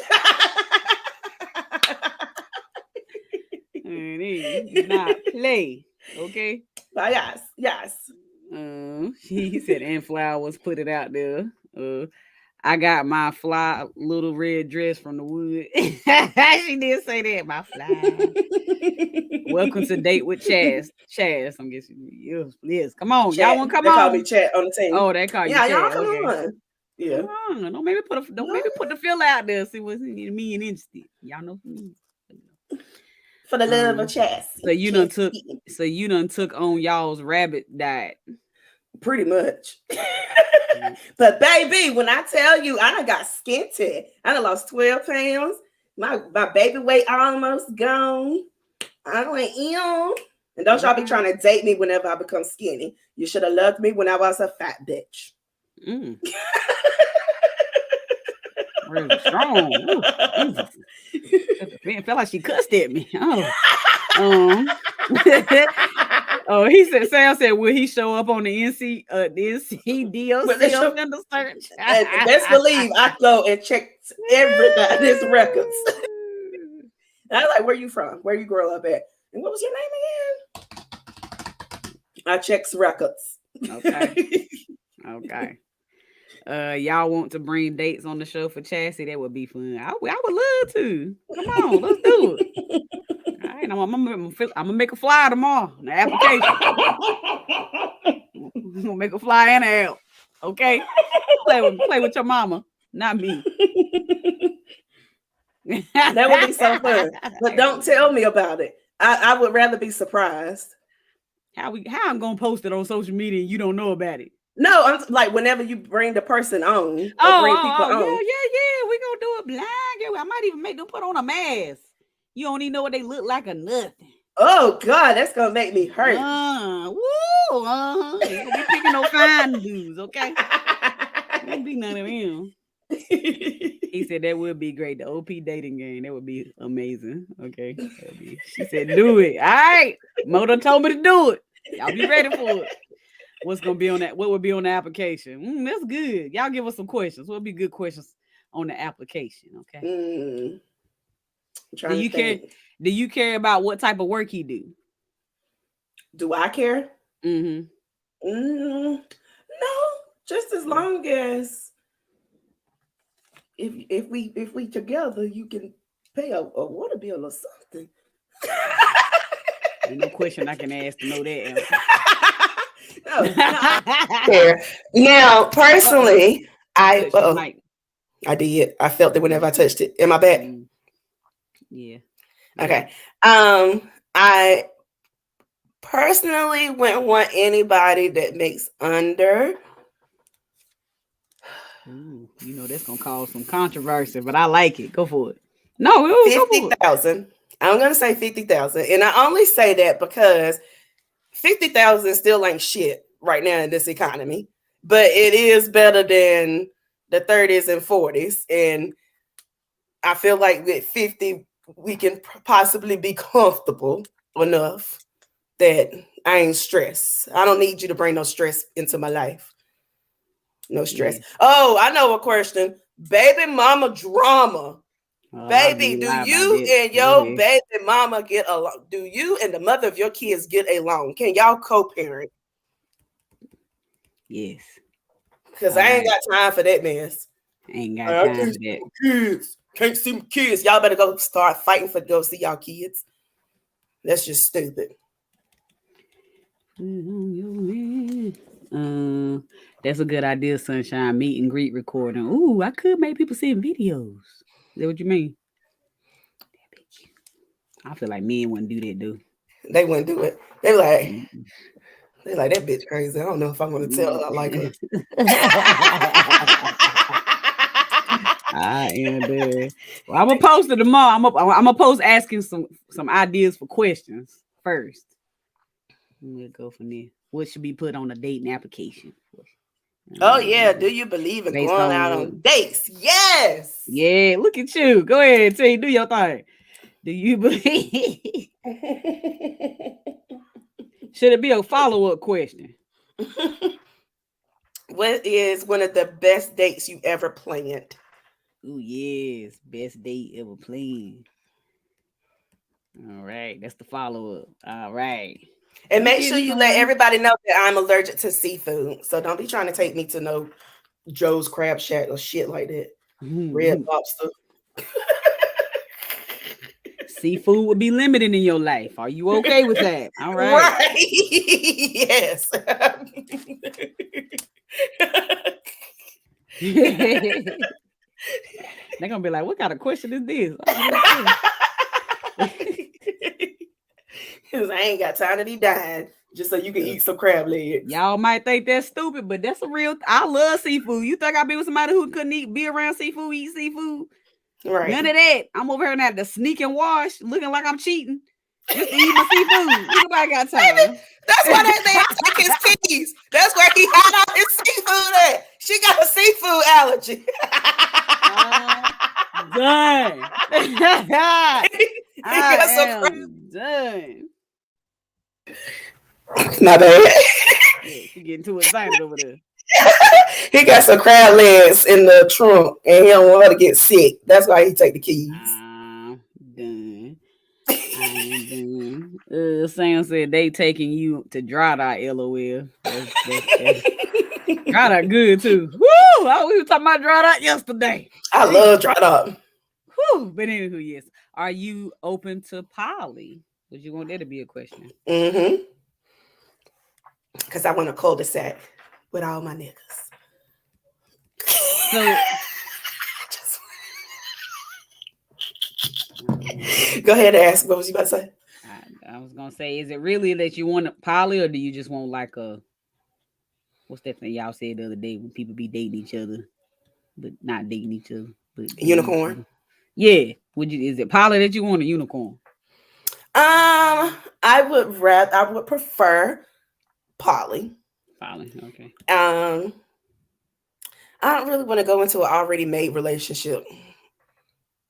Do not play. Okay. But yes. He said, and flowers, put it out there. I got my fly little red dress from the wood. She did say that, my fly. Welcome to Date with Chaz. Chaz, I'm guessing. Yes. Come on. Chat. Y'all want to come they on? Call me Chat on the team. Oh, they call you Chad. Chaz. Y'all come okay. on. Yeah. Come on. Don't maybe put the feel out there. See what's me and interested. Y'all know me. For the love of Chaz. So you done took on y'all's rabbit diet. Pretty much. But baby, when I tell you I done got skinty, I done lost 12 pounds. My baby weight almost gone. I went in. And don't y'all be trying to date me whenever I become skinny. You should have loved me when I was a fat bitch. Really strong. Man, felt like she cussed at me. Oh, he said. Sam said, "Will he show up on the NCDOC offender search?" And best believe I go and check everybody's records. I was like, "Where you from? Where you grow up at? And what was your name again?" I checks records. Okay. Y'all want to bring dates on the show for Chassie? That would be fun. I would love to. Come on, let's do it. All right, I'm gonna make a flyer tomorrow. The application. I'm gonna make a flyer and an app. Okay, play with your mama, not me. That would be so fun. But don't tell me about it. I would rather be surprised. How I'm gonna post it on social media and you don't know about it? No, I'm like whenever you bring the person on, bring people on. Yeah. We gonna do it blind. Yeah, I might even make them put on a mask. You don't even know what they look like or nothing. Oh God, that's gonna make me hurt. You gonna be picking no fine dudes, okay? Won't be none of them. He said that would be great. The OP dating game, that would be amazing. Okay. She said, do it. All right. Moto told me to do it. Y'all be ready for it. What's gonna be on that? What would be on the application? That's good. Y'all give us some questions. What would be good questions on the application? Okay. Do you care about what type of work he do? Do I care? Mm-hmm. No, just as long as if we together, you can pay a water bill or something. Ain't no question I can ask to know that answer. Fair. Now, personally, You touched your mic. I did. I felt it whenever I touched it. Am I back? Yeah. Okay. I personally wouldn't want anybody that makes under. Ooh, you know that's gonna cause some controversy, but I like it. Go for it. No, go for it. 50,000. I'm gonna say 50,000, and I only say that because 50,000 still ain't shit right now in this economy, but it is better than the 30s and 40s, and I feel like with 50 we can possibly be comfortable enough that I ain't stressed. I don't need you to bring no stress into my life. No stress. Yeah. Oh, I know a question. Baby mama drama. Baby, do you and your baby mama get along? Do you and the mother of your kids get along? Can y'all co-parent? Yes. Because I ain't got time for that mess. Ain't got time for that. Kids. Can't see my kids. Y'all better go start fighting for go see y'all kids. That's just stupid. That's a good idea, Sunshine. Meet and greet recording. Ooh, I could make people see videos. Is that what you mean? I feel like men wouldn't do that, dude. They wouldn't do it. They like that bitch crazy. I don't know if I want to tell her I like her. I am there. Well, I'm gonna post it tomorrow. I'm gonna post asking some ideas for questions first. We'll go from there. What should be put on a dating application? Oh yeah, do you believe in going out on dates? Yes. Yeah, look at you. Go ahead, T. Do your thing. Do you believe? Should it be a follow-up question? What is one of the best dates you ever planned? Oh yes, best date ever planned. All right, that's the follow-up. All right. And make sure you let everybody know that I'm allergic to seafood. So don't be trying to take me to no Joe's Crab Shack or shit like that. Red Lobster. Seafood would be limited in your life. Are you okay with that? All right. Right. Yes. They're gonna be like, what kind of question is this? Because I ain't got time to be dying just so you can eat some crab legs. Y'all might think that's stupid, but that's a real. I love seafood. You think I'd be with somebody who couldn't be around seafood, eat seafood? Right. None of that. I'm over here now to sneak and wash, looking like I'm cheating. Just to eat my seafood. Nobody got time. Baby, that's why that man took his keys. That's where he had all his seafood at. She got a seafood allergy. Done. Done. My bad. Yeah, she getting too excited over there. He got some crab legs in the trunk and he don't want her to get sick. That's why he take the keys. Done. I'm done. Sam said they taking you to dry dot, LOL. That's dry dot good too. Woo! Oh, we were talking about dry dot yesterday. I love dry dot. Whew. But anywho, yes. Are you open to poly? Would you want that to be a question? Mm-hmm. Because I want a cul-de-sac with all my niggas. So go ahead and ask. What was you about to say? I was gonna say, is it really that you want a poly, or do you just want like a what's that thing y'all said the other day when people be dating each other, but not dating each other? But unicorn. Yeah. Is it poly that you want, a unicorn? I would prefer poly. Poly, okay. I don't really want to go into an already made relationship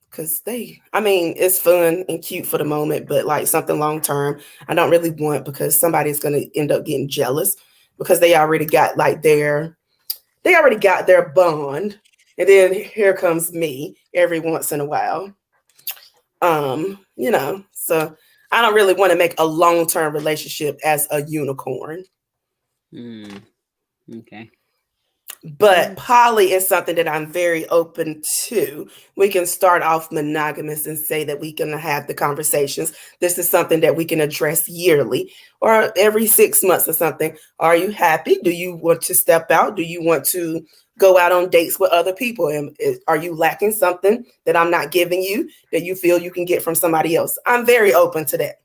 because it's fun and cute for the moment, but like something long term, I don't really want, because somebody's gonna end up getting jealous because they already got their bond, and then here comes me every once in a while. So I don't really want to make a long-term relationship as a unicorn. Okay. But poly is something that I'm very open to. We can start off monogamous and say that we can have the conversations. This is something that we can address yearly or every 6 months or something. Are you happy? Do you want to step out? Do you want to go out on dates with other people? And are you lacking something that I'm not giving you that you feel you can get from somebody else? I'm very open to that.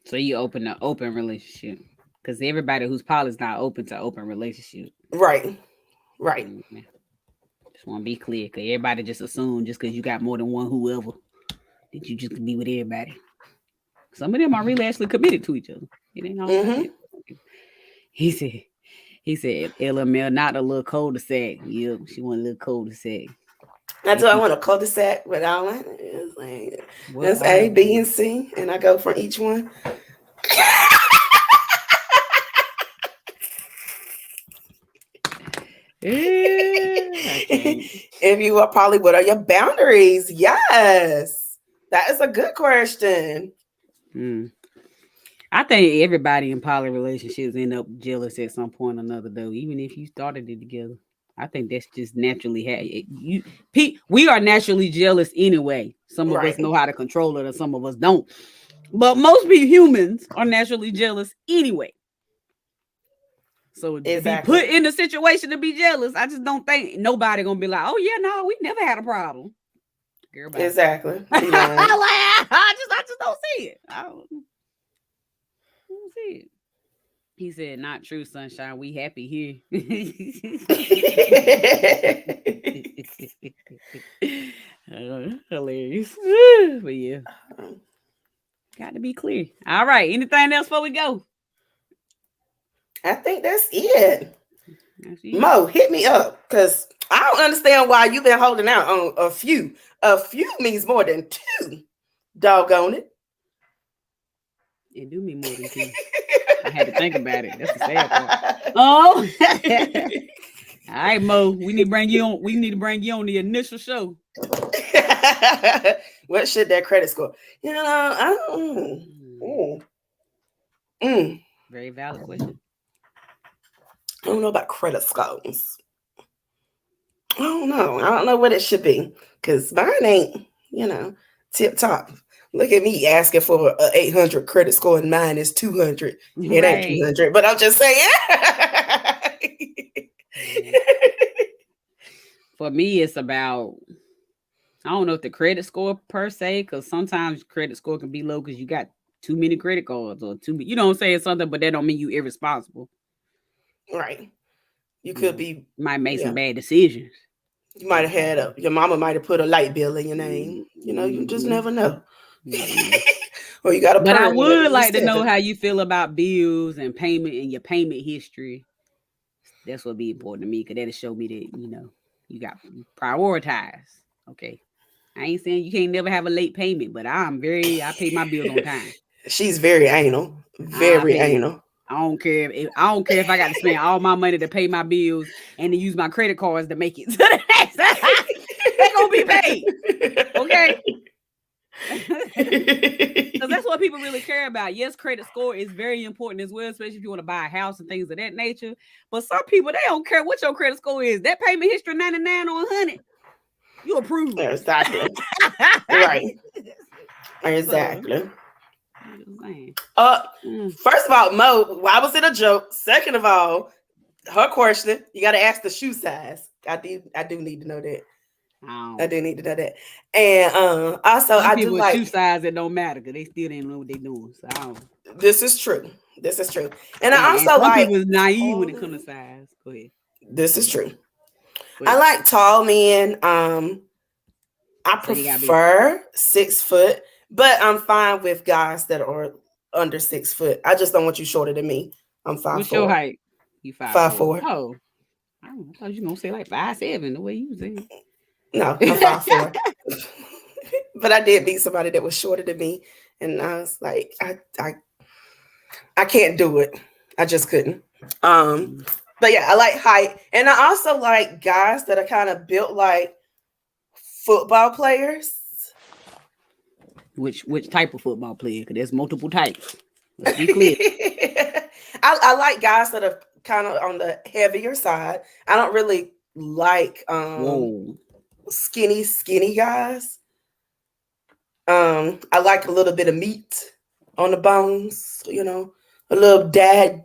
So you open an open relationship, because everybody who's poly is not open to open relationship. Right. Just want to be clear, because everybody just assume just because you got more than one whoever that you just can be with everybody. Some of them are really actually committed to each other. It ain't all that. He said, LML, not a little cul-de-sac. Yep, she want a little cul-de-sac. That's why I want a cul-de-sac, but I want it's like that's A, B, and C, and I go for each one. If you are poly, what are your boundaries? Yes, that is a good question. I think everybody in poly relationships end up jealous at some point or another, though, even if you started it together. I think that's just naturally we are naturally jealous anyway. Some of us know how to control it, or some of us don't. But most humans are naturally jealous anyway. So to be put in a situation to be jealous, I just don't think nobody gonna be like, oh yeah, no, we never had a problem. Girl, exactly. I just don't see it. I don't see it. He said, not true, sunshine. We happy here. Hilarious. But yeah. Got to be clear. All right. Anything else before we go? I think that's it. Mo, hit me up, because I don't understand why you've been holding out on a few. A few means more than two. Doggone it. It do mean more than two. I had to think about it. That's the sad part. Oh. All right, Mo. We need to bring you on. We need to bring you on the initial show. What should that credit score? You know, I don't. Very valid question. I don't know about credit scores. I don't know what it should be, because mine ain't, tip top. Look at me asking for an 800 credit score, and mine is 200. It ain't 200, but I'm just saying. For me, it's about, I don't know if the credit score per se, because sometimes credit score can be low because you got too many credit cards or too many, you know what I'm saying, something, but that don't mean you irresponsible. Right. You could be. Might make some bad decisions. You might have had your mama might have put a light bill in your name. You just never know. Or you got a. But I would like to know how you feel about bills and payment and your payment history. That's what be important to me, because that'll show me that you got prioritize. Okay, I ain't saying you can't never have a late payment, but I pay my bills on time. She's very anal. Very anal. I don't care if I got to spend all my money to pay my bills and to use my credit cards to make it. They're gonna be paid. Okay. Because that's what people really care about. Yes, credit score is very important as well, especially if you want to buy a house and things of that nature. But some people, they don't care what your credit score is. That payment history 99 or 100, you approve. Exactly. Right. Exactly. First of all, Mo, why was it a joke? Second of all, her question, you got to ask the shoe size. I do need to know that. I do need to know that. And also, I do like shoe size that don't matter, because they still didn't know what they're doing. So this is true. And I also like people naive when it comes to size. Go ahead. This is true. I like tall men. I prefer 6 foot, but I'm fine with guys that are under 6 foot. I just don't want you shorter than me. I'm 5'4". What's your height? You 5'4". Oh, I thought you were gonna say like 5'7", the way you said. No, I'm 5'4". But I did meet somebody that was shorter than me, and I was like, I can't do it. I just couldn't. But yeah, I like height, and I also like guys that are kind of built like football players. Which type of football player? Because there's multiple types. Let's be clear. I like guys that are kind of on the heavier side. I don't really like Whoa. skinny guys. I like a little bit of meat on the bones, you know. A little dad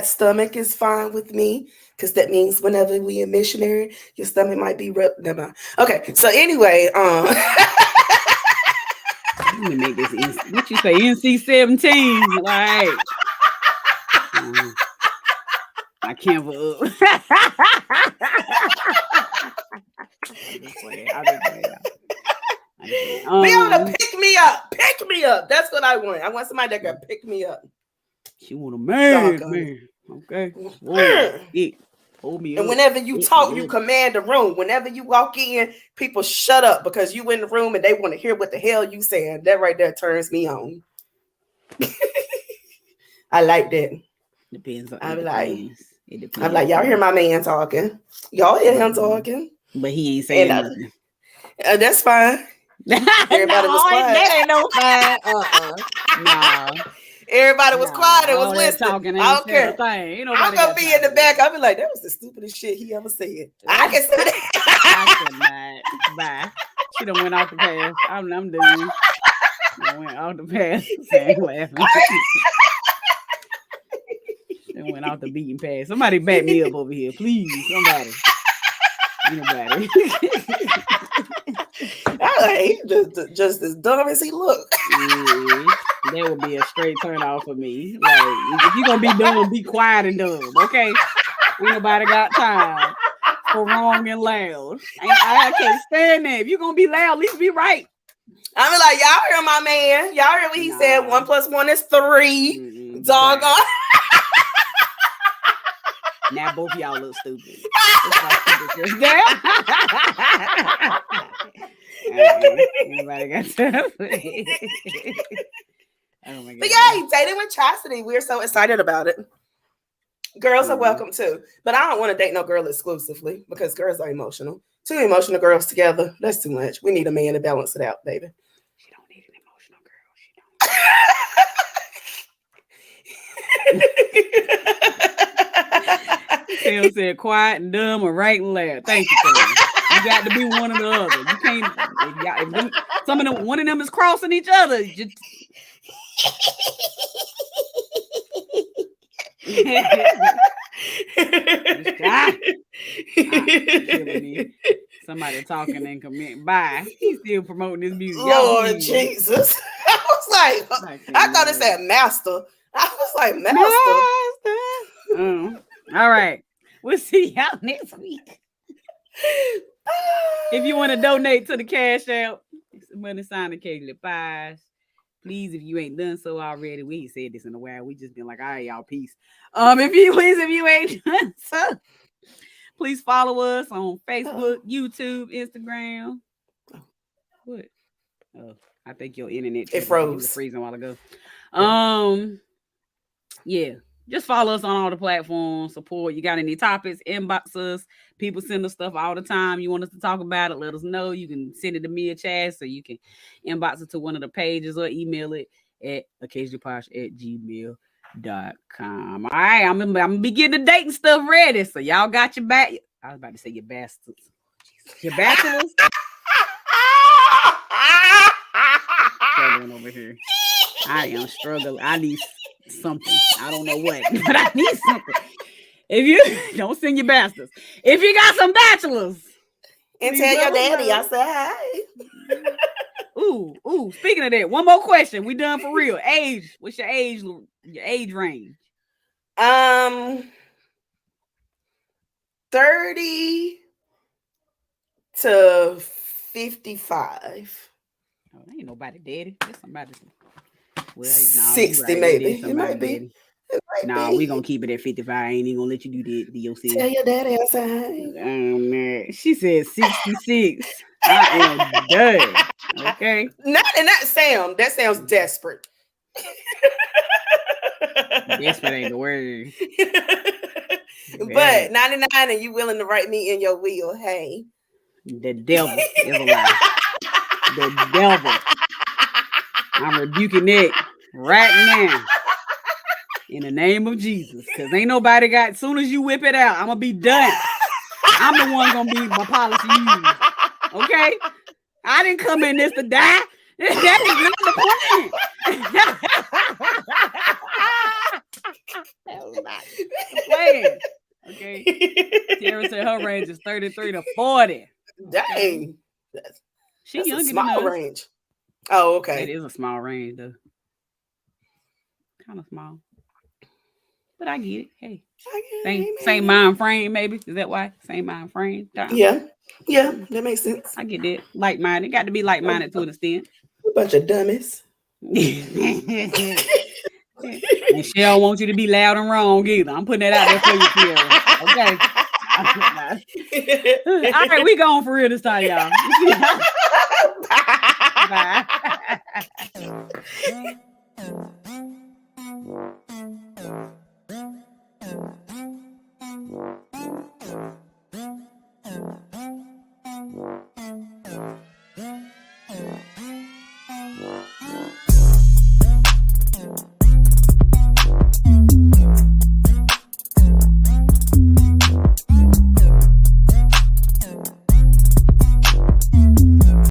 stomach is fine with me because that means whenever we a missionary, your stomach might be rubbed. Never mind. Okay, so anyway, Let me make this what you say, NC-17, like I can't believe. Be able to pick me up. That's what I want. I want somebody that can pick me up. She want a man. Okay. Whoa. Hold me and up. whenever you talk, you command the room. Whenever you walk in, people shut up because you in the room and they want to hear what the hell you saying. That right there turns me on. I like that. Depends on I'm it. like, Depends. I'm like, y'all hear my man talking. Y'all hear him talking. But he ain't saying nothing. That's fine. Everybody was quiet. That ain't no fine. Nah. Everybody was quiet and was listening. Talking I don't care. Ain't I'm gonna be in the back. I'll be like, that was the stupidest shit he ever said. I can say that. I cannot. Bye. She done went off the path. I'm done. I went off the path. Laughing. She went off the beaten path. Somebody back me up over here, please. Somebody. Anybody. He's just as dumb as he look. Yeah, that would be a straight turn off for me. Like, if you're gonna be dumb, be quiet and dumb, okay? Ain't nobody got time for wrong and loud. I can't stand that. If you're gonna be loud, at least be right. I'm like, y'all hear my man? Y'all hear what he said? 1 + 1 is 3. Doggone. Now both y'all look stupid. Anybody got stuff? Oh my God. But yeah, dating with chastity. We're so excited about it. Girls are welcome too. But I don't want to date no girl exclusively because girls are emotional. 2 emotional girls together, that's too much. We need a man to balance it out, baby. She don't need an emotional girl. She don't. Phil said quiet and dumb or right and loud. Thank you, Phil. You got to be one or the other. You can't. One of them is crossing each other. Just... Somebody talking and comment. Bye. He's still promoting this music. Lord Jesus. I was like, I thought it said master. I was like, master. All right. We'll see y'all next week. If you want to donate to the Cash App, money sign occasionally pies. Please, if you ain't done so already, we ain't said this in a while. We just been like, all right, y'all, peace. If you ain't done so, please follow us on Facebook, YouTube, Instagram. What? Oh, I think your internet froze. Freezing a while ago. Yeah. Just follow us on all the platforms. Support. You got any topics? Inbox us. People send us stuff all the time. You want us to talk about it? Let us know. You can send it to me or Chaz, so you can inbox it to one of the pages or email it at occasionalposh@gmail.com. All right, I'm gonna be getting the date and stuff ready. So y'all got your back. I was about to say your bastards. Your bachelors. Struggling over here. I am struggling. I need something. I don't know what, but I need something. If you don't send your bastards, if you got some bachelors, and tell your daddy I said hi. Ooh. Speaking of that, one more question. We done for real. Age. What's your age? Your age range? 30 to 55. Oh, ain't nobody daddy. There's somebody. Well, 60 maybe. It might be. Nah, we gonna keep it at 55. I ain't even gonna let you do that to yourself. Tell your daddy outside. Man. She said 66. I am done. Okay. Not Sam. That sounds desperate. Desperate ain't the word. But 99 and you willing to write me in your will, hey. The devil is a lie. The devil. I'm rebuking it right now. In the name of Jesus. Because ain't nobody got, as soon as you whip it out, I'm going to be done. I'm the one going to be my policy used. Okay? I didn't come in this to die. That is not the plan. That was not the plan. Okay. Tara said her range is 33 to 40. Dang. She That's a younger than small us. range. Oh, okay. It is a small range, though. Kind of small. But I get it. Hey. Same mind frame, maybe. Is that why? Same mind frame. Yeah. Yeah, that makes sense. I get that. Like-minded. Got to be like-minded to an extent. A bunch of dummies. And she don't want you to be loud and wrong either. I'm putting that out there for you, Tara. Okay. All right, we going for real this time, y'all.